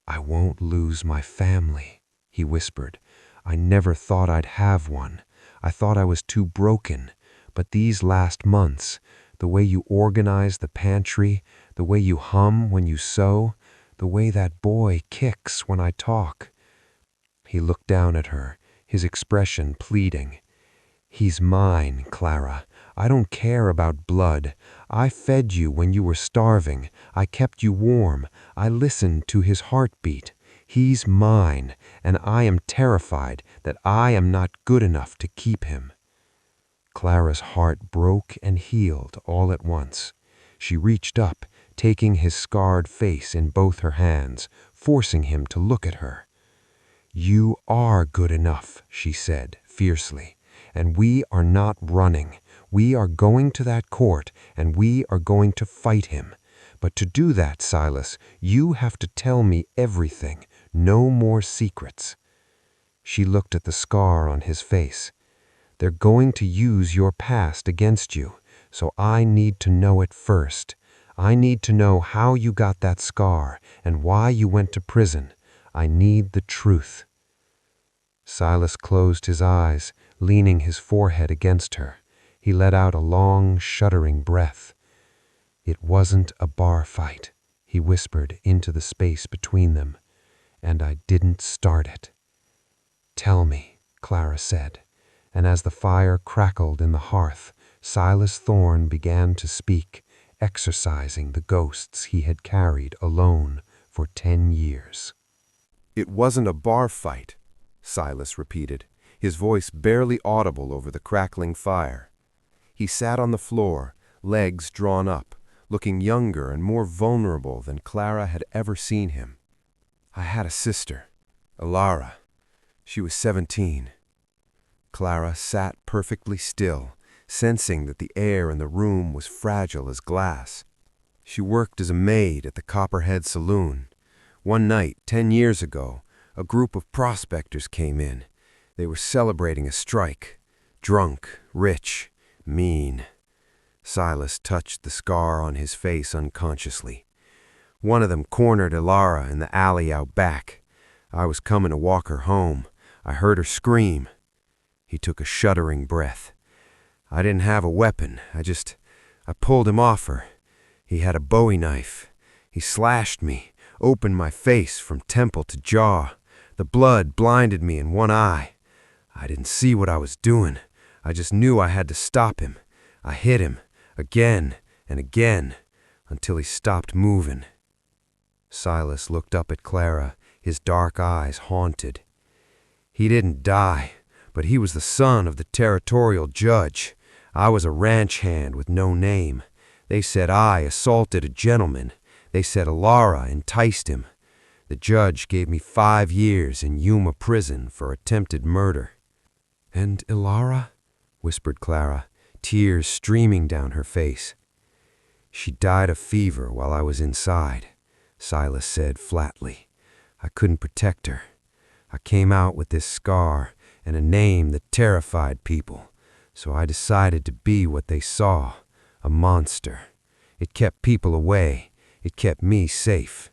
"I won't lose my family," he whispered. "I never thought I'd have one. I thought I was too broken. But these last months, the way you organize the pantry, the way you hum when you sew, the way that boy kicks when I talk." He looked down at her, his expression pleading. "He's mine, Clara. I don't care about blood. I fed you when you were starving. I kept you warm. I listened to his heartbeat. He's mine, and I am terrified that I am not good enough to keep him." Clara's heart broke and healed all at once. She reached up, taking his scarred face in both her hands, forcing him to look at her. "You are good enough," she said fiercely, "and we are not running. We are going to that court, and we are going to fight him. But to do that, Silas, you have to tell me everything. No more secrets." She looked at the scar on his face. "They're going to use your past against you, so I need to know it first. I need to know how you got that scar and why you went to prison. I need the truth." Silas closed his eyes, leaning his forehead against her. He let out a long, shuddering breath. "It wasn't a bar fight," he whispered into the space between them, "and I didn't start it." "Tell me," Clara said, and as the fire crackled in the hearth, Silas Thorne began to speak, exorcising the ghosts he had carried alone for 10 years. "It wasn't a bar fight," Silas repeated, his voice barely audible over the crackling fire. He sat on the floor, legs drawn up, looking younger and more vulnerable than Clara had ever seen him. "I had a sister, Alara. She was 17. Clara sat perfectly still, sensing that the air in the room was fragile as glass. She worked as a maid at the Copperhead Saloon. One night, 10 years ago, a group of prospectors came in. They were celebrating a strike. Drunk, rich, mean. Silas touched the scar on his face unconsciously. One of them cornered Alara in the alley out back. I was coming to walk her home. I heard her scream. He took a shuddering breath. I didn't have a weapon. I pulled him off her. He had a Bowie knife. He slashed me, opened my face from temple to jaw. The blood blinded me in one eye. I didn't see what I was doing. I just knew I had to stop him. I hit him, again and again, until he stopped moving. Silas looked up at Clara, his dark eyes haunted. He didn't die, but he was the son of the territorial judge. I was a ranch hand with no name. They said I assaulted a gentleman. They said Alara enticed him. The judge gave me 5 years in Yuma prison for attempted murder. "And Alara?" whispered Clara, tears streaming down her face. "She died of fever while I was inside," Silas said flatly. "I couldn't protect her. I came out with this scar and a name that terrified people, so I decided to be what they saw, a monster. It kept people away. It kept me safe."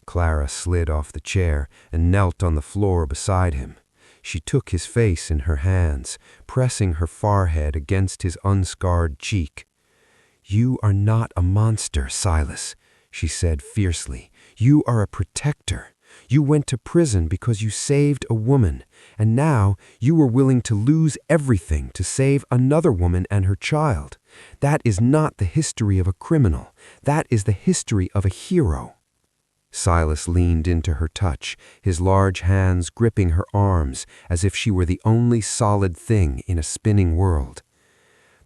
Clara slid off the chair and knelt on the floor beside him. She took his face in her hands, pressing her forehead against his unscarred cheek. "You are not a monster, Silas," she said fiercely. "You are a protector. You went to prison because you saved a woman, and now you were willing to lose everything to save another woman and her child. That is not the history of a criminal. That is the history of a hero." Silas leaned into her touch, his large hands gripping her arms as if she were the only solid thing in a spinning world.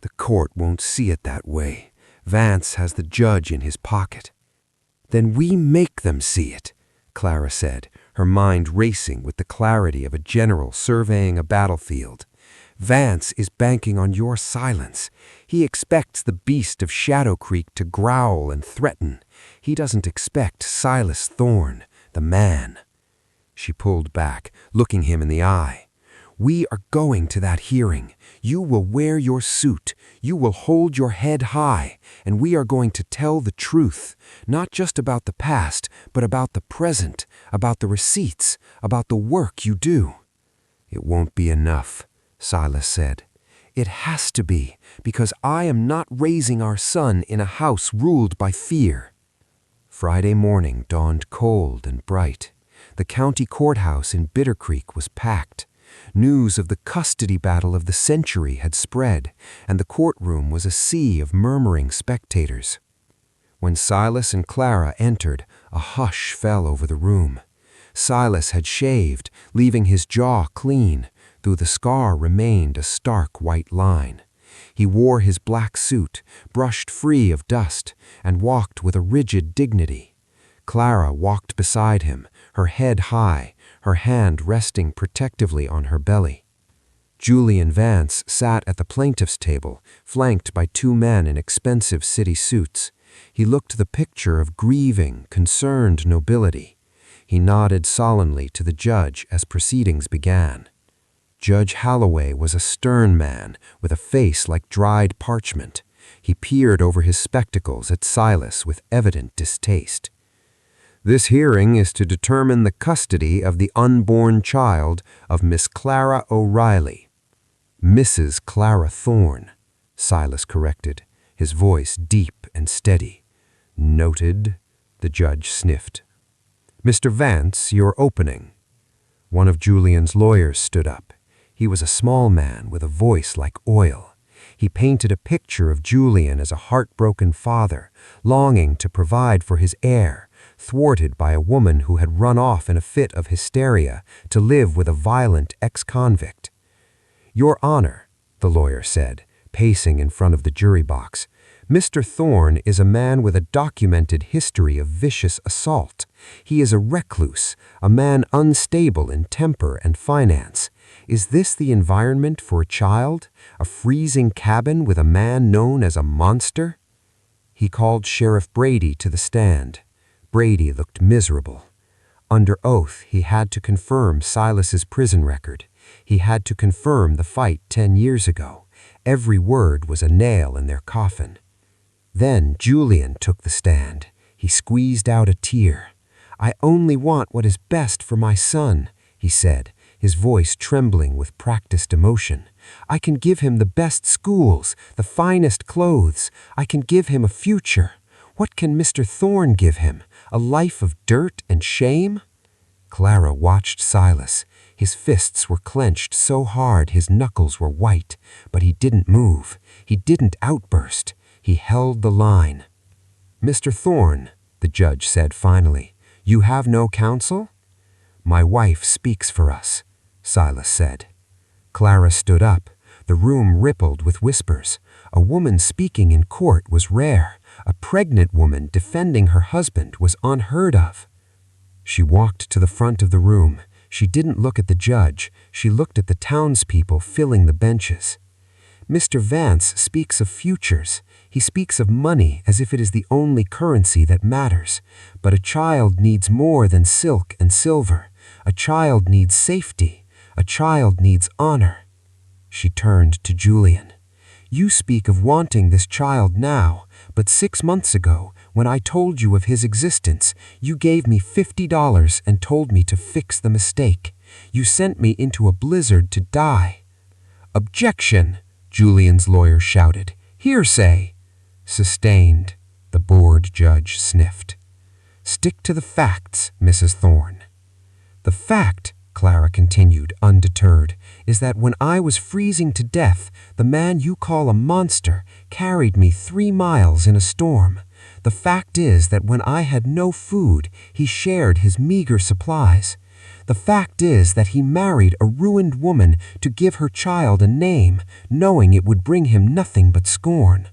"The court won't see it that way. Vance has the judge in his pocket." "Then we make them see it," Clara said, her mind racing with the clarity of a general surveying a battlefield. "Vance is banking on your silence. He expects the beast of Shadow Creek to growl and threaten. He doesn't expect Silas Thorne, the man." She pulled back, looking him in the eye. "We are going to that hearing. You will wear your suit. You will hold your head high, and we are going to tell the truth, not just about the past, but about the present, about the receipts, about the work you do." "It won't be enough," Silas said. "It has to be, because I am not raising our son in a house ruled by fear." Friday morning dawned cold and bright. The county courthouse in Bitter Creek was packed. News of the custody battle of the century had spread, and the courtroom was a sea of murmuring spectators. When Silas and Clara entered, a hush fell over the room. Silas had shaved, leaving his jaw clean, though the scar remained a stark white line. He wore his black suit, brushed free of dust, and walked with a rigid dignity. Clara walked beside him, her head high, her hand resting protectively on her belly. Julian Vance sat at the plaintiff's table, flanked by two men in expensive city suits. He looked the picture of grieving, concerned nobility. He nodded solemnly to the judge as proceedings began. Judge Holloway was a stern man with a face like dried parchment. He peered over his spectacles at Silas with evident distaste. "This hearing is to determine the custody of the unborn child of Miss Clara O'Reilly." "Mrs. Clara Thorne," Silas corrected, his voice deep and steady. "Noted," the judge sniffed. "Mr. Vance, your opening." One of Julian's lawyers stood up. He was a small man with a voice like oil. He painted a picture of Julian as a heartbroken father, longing to provide for his heir, thwarted by a woman who had run off in a fit of hysteria to live with a violent ex-convict. "Your Honor," the lawyer said, pacing in front of the jury box, "Mr. Thorne is a man with a documented history of vicious assault. He is a recluse, a man unstable in temper and finance. Is this the environment for a child? A freezing cabin with a man known as a monster?" He called Sheriff Brady to the stand. Brady looked miserable. Under oath, he had to confirm Silas's prison record. He had to confirm the fight 10 years ago. Every word was a nail in their coffin. Then Julian took the stand. He squeezed out a tear. "I only want what is best for my son," he said, his voice trembling with practiced emotion. "I can give him the best schools, the finest clothes. I can give him a future. What can Mr. Thorne give him? A life of dirt and shame?" Clara watched Silas. His fists were clenched so hard his knuckles were white, but he didn't move. He didn't outburst. He held the line. "Mr. Thorne," the judge said finally, "you have no counsel?" "My wife speaks for us," Silas said. Clara stood up. The room rippled with whispers. A woman speaking in court was rare. A pregnant woman defending her husband was unheard of. She walked to the front of the room. She didn't look at the judge. She looked at the townspeople filling the benches. "Mr. Vance speaks of futures. He speaks of money as if it is the only currency that matters. But a child needs more than silk and silver. A child needs safety. A child needs honor." She turned to Julian. "You speak of wanting this child now, but 6 months ago, when I told you of his existence, you gave me $50 and told me to fix the mistake. You sent me into a blizzard to die." "Objection!" Julian's lawyer shouted. "Hearsay!" Sustained, the bored judge sniffed. Stick to the facts, Mrs. Thorne. The fact, Clara continued, undeterred, is that when I was freezing to death, the man you call a monster carried me 3 miles in a storm. The fact is that when I had no food, he shared his meager supplies. The fact is that he married a ruined woman to give her child a name, knowing it would bring him nothing but scorn.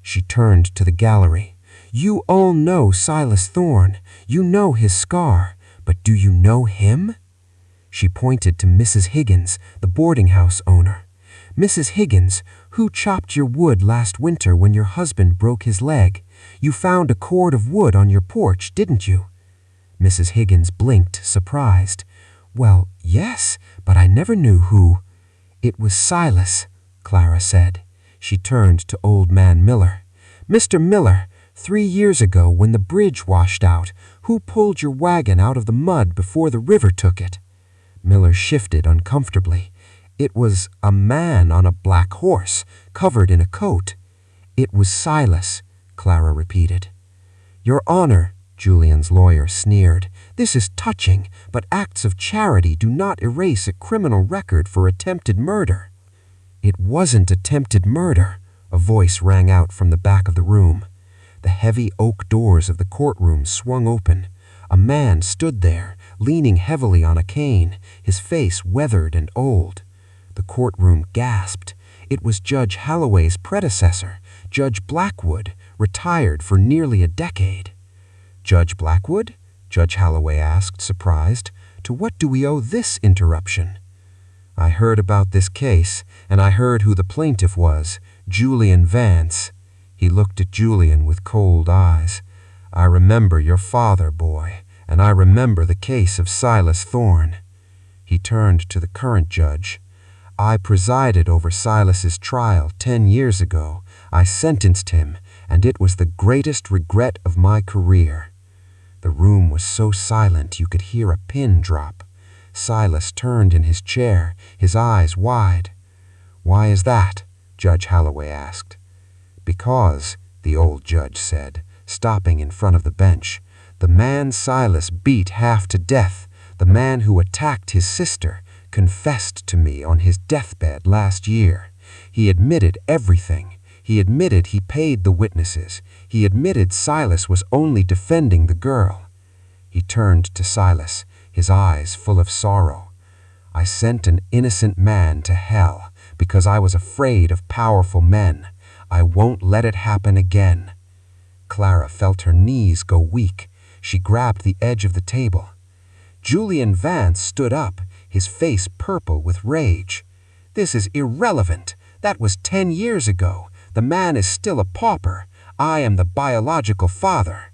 She turned to the gallery. You all know Silas Thorne. You know his scar. But do you know him? She pointed to Mrs. Higgins, the boarding house owner. Mrs. Higgins, who chopped your wood last winter when your husband broke his leg? You found a cord of wood on your porch, didn't you? Mrs. Higgins blinked, surprised. Well, yes, but I never knew who. It was Silas, Clara said. She turned to Old Man Miller. Mr. Miller, 3 years ago when the bridge washed out, who pulled your wagon out of the mud before the river took it? Miller shifted uncomfortably. It was a man on a black horse, covered in a coat. It was Silas, Clara repeated. Your Honor, Julian's lawyer sneered, this is touching, but acts of charity do not erase a criminal record for attempted murder. It wasn't attempted murder, a voice rang out from the back of the room. The heavy oak doors of the courtroom swung open. A man stood there, leaning heavily on a cane, his face weathered and old. The courtroom gasped. It was Judge Holloway's predecessor, Judge Blackwood, retired for nearly a decade. Judge Blackwood? Judge Holloway asked, surprised. To what do we owe this interruption? I heard about this case, and I heard who the plaintiff was, Julian Vance. He looked at Julian with cold eyes. I remember your father, boy, and I remember the case of Silas Thorne. He turned to the current judge. I presided over Silas's trial 10 years ago. I sentenced him, and it was the greatest regret of my career. The room was so silent you could hear a pin drop. Silas turned in his chair, his eyes wide. Why is that? Judge Holloway asked. Because, the old judge said, stopping in front of the bench, the man Silas beat half to death, the man who attacked his sister, confessed to me on his deathbed last year. He admitted everything. He admitted he paid the witnesses. He admitted Silas was only defending the girl. He turned to Silas, his eyes full of sorrow. I sent an innocent man to hell because I was afraid of powerful men. I won't let it happen again. Clara felt her knees go weak. She grabbed the edge of the table. Julian Vance stood up, his face purple with rage. This is irrelevant. That was 10 years ago. The man is still a pauper. I am the biological father.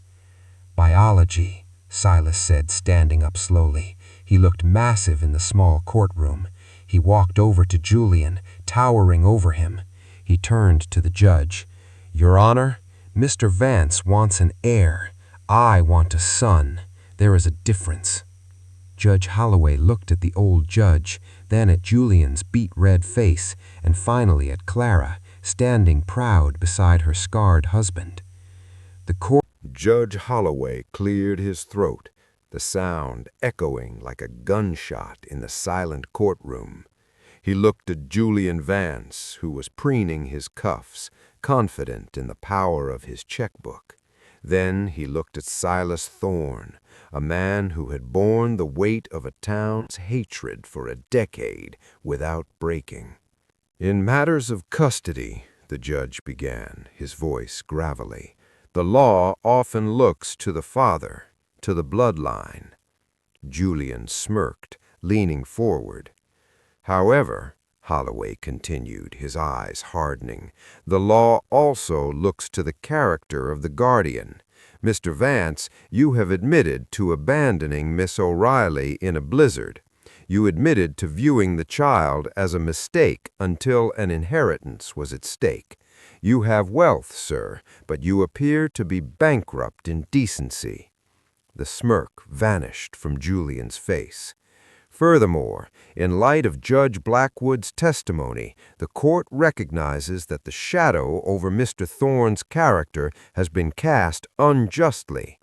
Biology, Silas said, standing up slowly. He looked massive in the small courtroom. He walked over to Julian, towering over him. He turned to the judge. Your Honor, Mr. Vance wants an heir. I want a son. There is a difference. Judge Holloway looked at the old judge, then at Julian's beet-red face, and finally at Clara, standing proud beside her scarred husband. The court. Judge Holloway cleared his throat, the sound echoing like a gunshot in the silent courtroom. He looked at Julian Vance, who was preening his cuffs, confident in the power of his checkbook. Then he looked at Silas Thorne, a man who had borne the weight of a town's hatred for a decade without breaking. In matters of custody, the judge began, his voice gravelly, the law often looks to the father, to the bloodline. Julian smirked, leaning forward. However, Holloway continued, his eyes hardening, the law also looks to the character of the guardian. Mr. Vance, you have admitted to abandoning Miss O'Reilly in a blizzard. You admitted to viewing the child as a mistake until an inheritance was at stake. You have wealth, sir, but you appear to be bankrupt in decency. The smirk vanished from Julian's face. Furthermore, in light of Judge Blackwood's testimony, the court recognizes that the shadow over Mr. Thorne's character has been cast unjustly.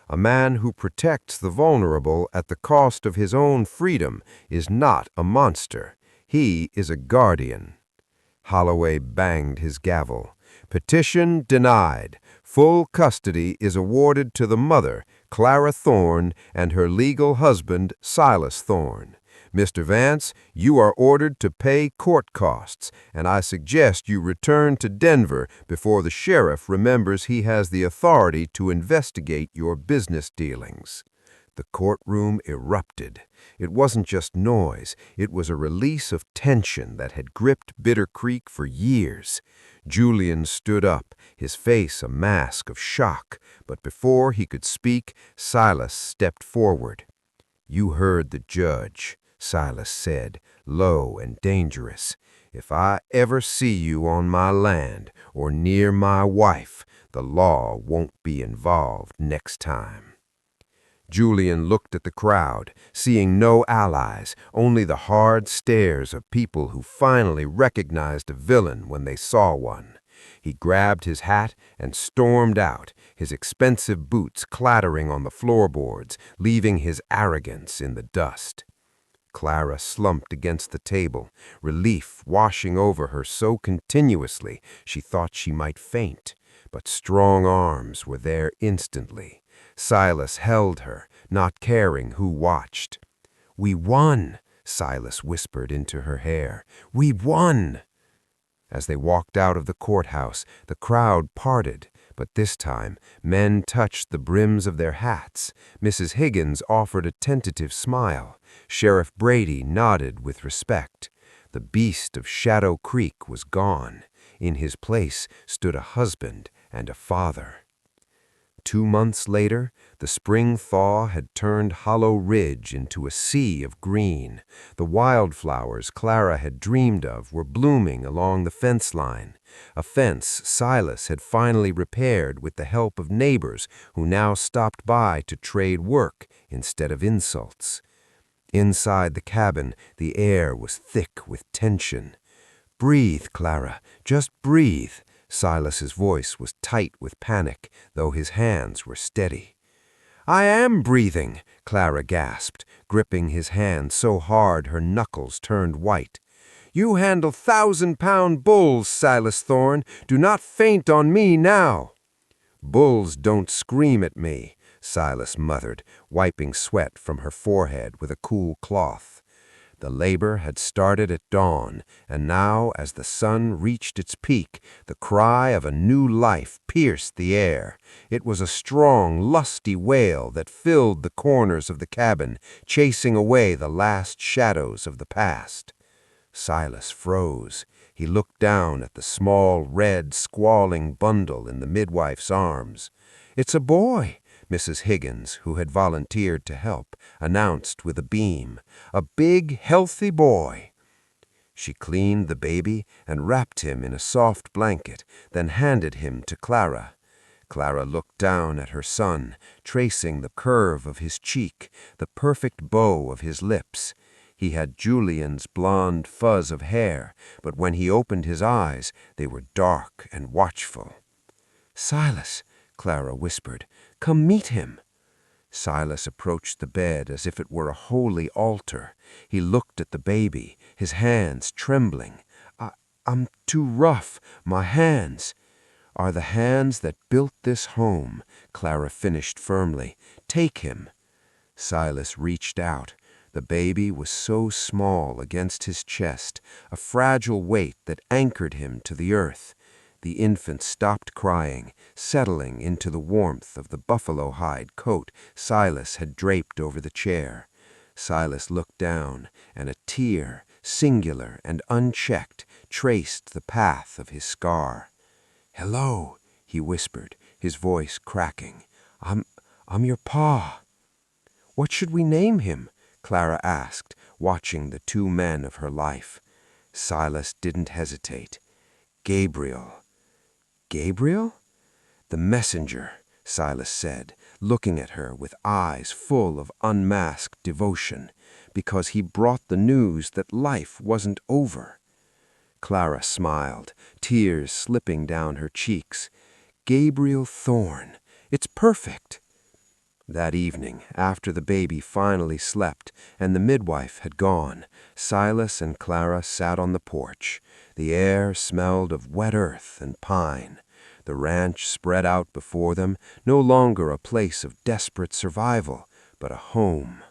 A man who protects the vulnerable at the cost of his own freedom is not a monster. He is a guardian. Holloway banged his gavel. Petition denied. Full custody is awarded to the mother, Clara Thorne, and her legal husband, Silas Thorne. Mr. Vance, you are ordered to pay court costs, and I suggest you return to Denver before the sheriff remembers he has the authority to investigate your business dealings. The courtroom erupted. It wasn't just noise, it was a release of tension that had gripped Bitter Creek for years. Julian stood up, his face a mask of shock, but before he could speak, Silas stepped forward. "You heard the judge," Silas said, low and dangerous. "If I ever see you on my land or near my wife, the law won't be involved next time." Julian looked at the crowd, seeing no allies, only the hard stares of people who finally recognized a villain when they saw one. He grabbed his hat and stormed out, his expensive boots clattering on the floorboards, leaving his arrogance in the dust. Clara slumped against the table, relief washing over her so continuously she thought she might faint, but strong arms were there instantly. Silas held her, not caring who watched. "We won," Silas whispered into her hair. "We won." As they walked out of the courthouse, the crowd parted, but this time men touched the brims of their hats. Mrs. Higgins offered a tentative smile. Sheriff Brady nodded with respect. The beast of Shadow Creek was gone. In his place stood a husband and a father. 2 months later, the spring thaw had turned Hollow Ridge into a sea of green. The wildflowers Clara had dreamed of were blooming along the fence line, a fence Silas had finally repaired with the help of neighbors who now stopped by to trade work instead of insults. Inside the cabin, the air was thick with tension. "Breathe, Clara, just breathe." Silas's voice was tight with panic, though his hands were steady. "I am breathing," Clara gasped, gripping his hand so hard her knuckles turned white. "You handle 1,000-pound bulls, Silas Thorne. Do not faint on me now." "Bulls don't scream at me," Silas muttered, wiping sweat from her forehead with a cool cloth. The labor had started at dawn, and now, as the sun reached its peak, the cry of a new life pierced the air. It was a strong, lusty wail that filled the corners of the cabin, chasing away the last shadows of the past. Silas froze. He looked down at the small, red, squalling bundle in the midwife's arms. "It's a boy," Mrs. Higgins, who had volunteered to help, announced with a beam. "A big, healthy boy." She cleaned the baby and wrapped him in a soft blanket, then handed him to Clara. Clara looked down at her son, tracing the curve of his cheek, the perfect bow of his lips. He had Julian's blonde fuzz of hair, but when he opened his eyes, they were dark and watchful. "Silas," Clara whispered, "come meet him." Silas approached the bed as if it were a holy altar. He looked at the baby, his hands trembling. I'm too rough, my hands." "Are the hands that built this home," Clara finished firmly. "Take him." Silas reached out. The baby was so small against his chest, a fragile weight that anchored him to the earth. The infant stopped crying, settling into the warmth of the buffalo hide coat Silas had draped over the chair. Silas looked down, and a tear, singular and unchecked, traced the path of his scar. "Hello," he whispered, his voice cracking. I'm your pa." "What should we name him?" Clara asked, watching the 2 men of her life. Silas didn't hesitate. "Gabriel." "Gabriel?" "The messenger," Silas said, looking at her with eyes full of unmasked devotion, because he brought the news that life wasn't over. Clara smiled, tears slipping down her cheeks. Gabriel Thorne. It's perfect. That evening, after the baby finally slept and the midwife had gone, Silas and Clara sat on the porch. The air smelled of wet earth and pine. The ranch spread out before them, no longer a place of desperate survival, but a home.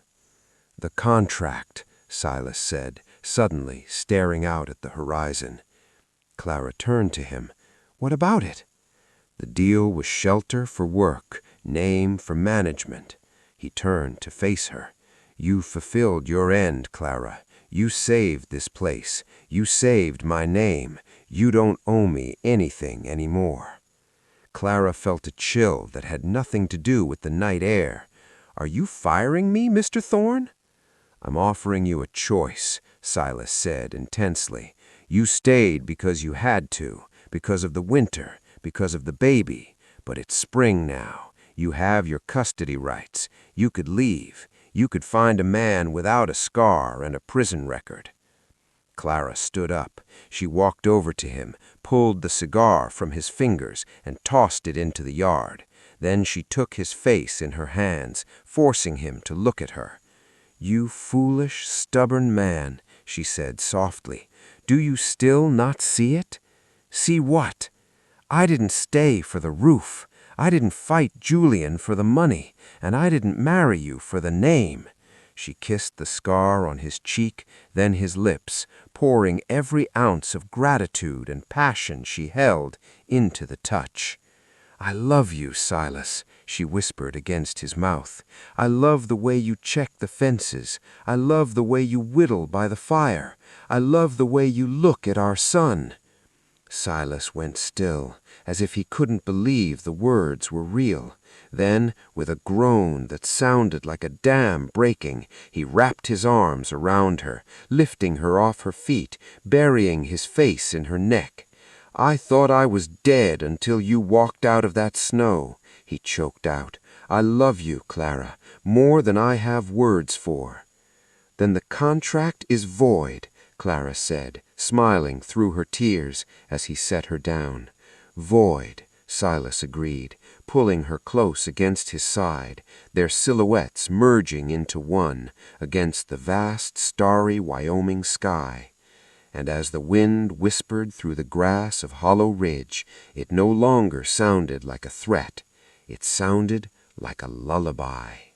"The contract," Silas said, suddenly staring out at the horizon. Clara turned to him. "What about it?" The deal was shelter for work, name for management. He turned to face her. "You fulfilled your end, Clara. You saved this place. You saved my name. You don't owe me anything anymore." Clara felt a chill that had nothing to do with the night air. "Are you firing me, Mr. Thorne?" "I'm offering you a choice," Silas said intensely. "You stayed because you had to, because of the winter, because of the baby. But it's spring now. You have your custody rights. You could leave. You could find a man without a scar and a prison record." Clara stood up. She walked over to him, pulled the cigar from his fingers, and tossed it into the yard. Then she took his face in her hands, forcing him to look at her. "You foolish, stubborn man," she said softly. "Do you still not see it?" "See what?" "I didn't stay for the roof. I didn't fight Julian for the money, and I didn't marry you for the name." She kissed the scar on his cheek, then his lips, pouring every ounce of gratitude and passion she held into the touch. "I love you, Silas," she whispered against his mouth. "I love the way you check the fences. I love the way you whittle by the fire. I love the way you look at our son." Silas went still, as if he couldn't believe the words were real. Then, with a groan that sounded like a dam breaking, he wrapped his arms around her, lifting her off her feet, burying his face in her neck. "I thought I was dead until you walked out of that snow," he choked out. "I love you, Clara, more than I have words for." "Then the contract is void," Clara said, smiling through her tears as he set her down. "Void," Silas agreed, pulling her close against his side, their silhouettes merging into one against the vast, starry Wyoming sky. And as the wind whispered through the grass of Hollow Ridge, it no longer sounded like a threat. It sounded like a lullaby.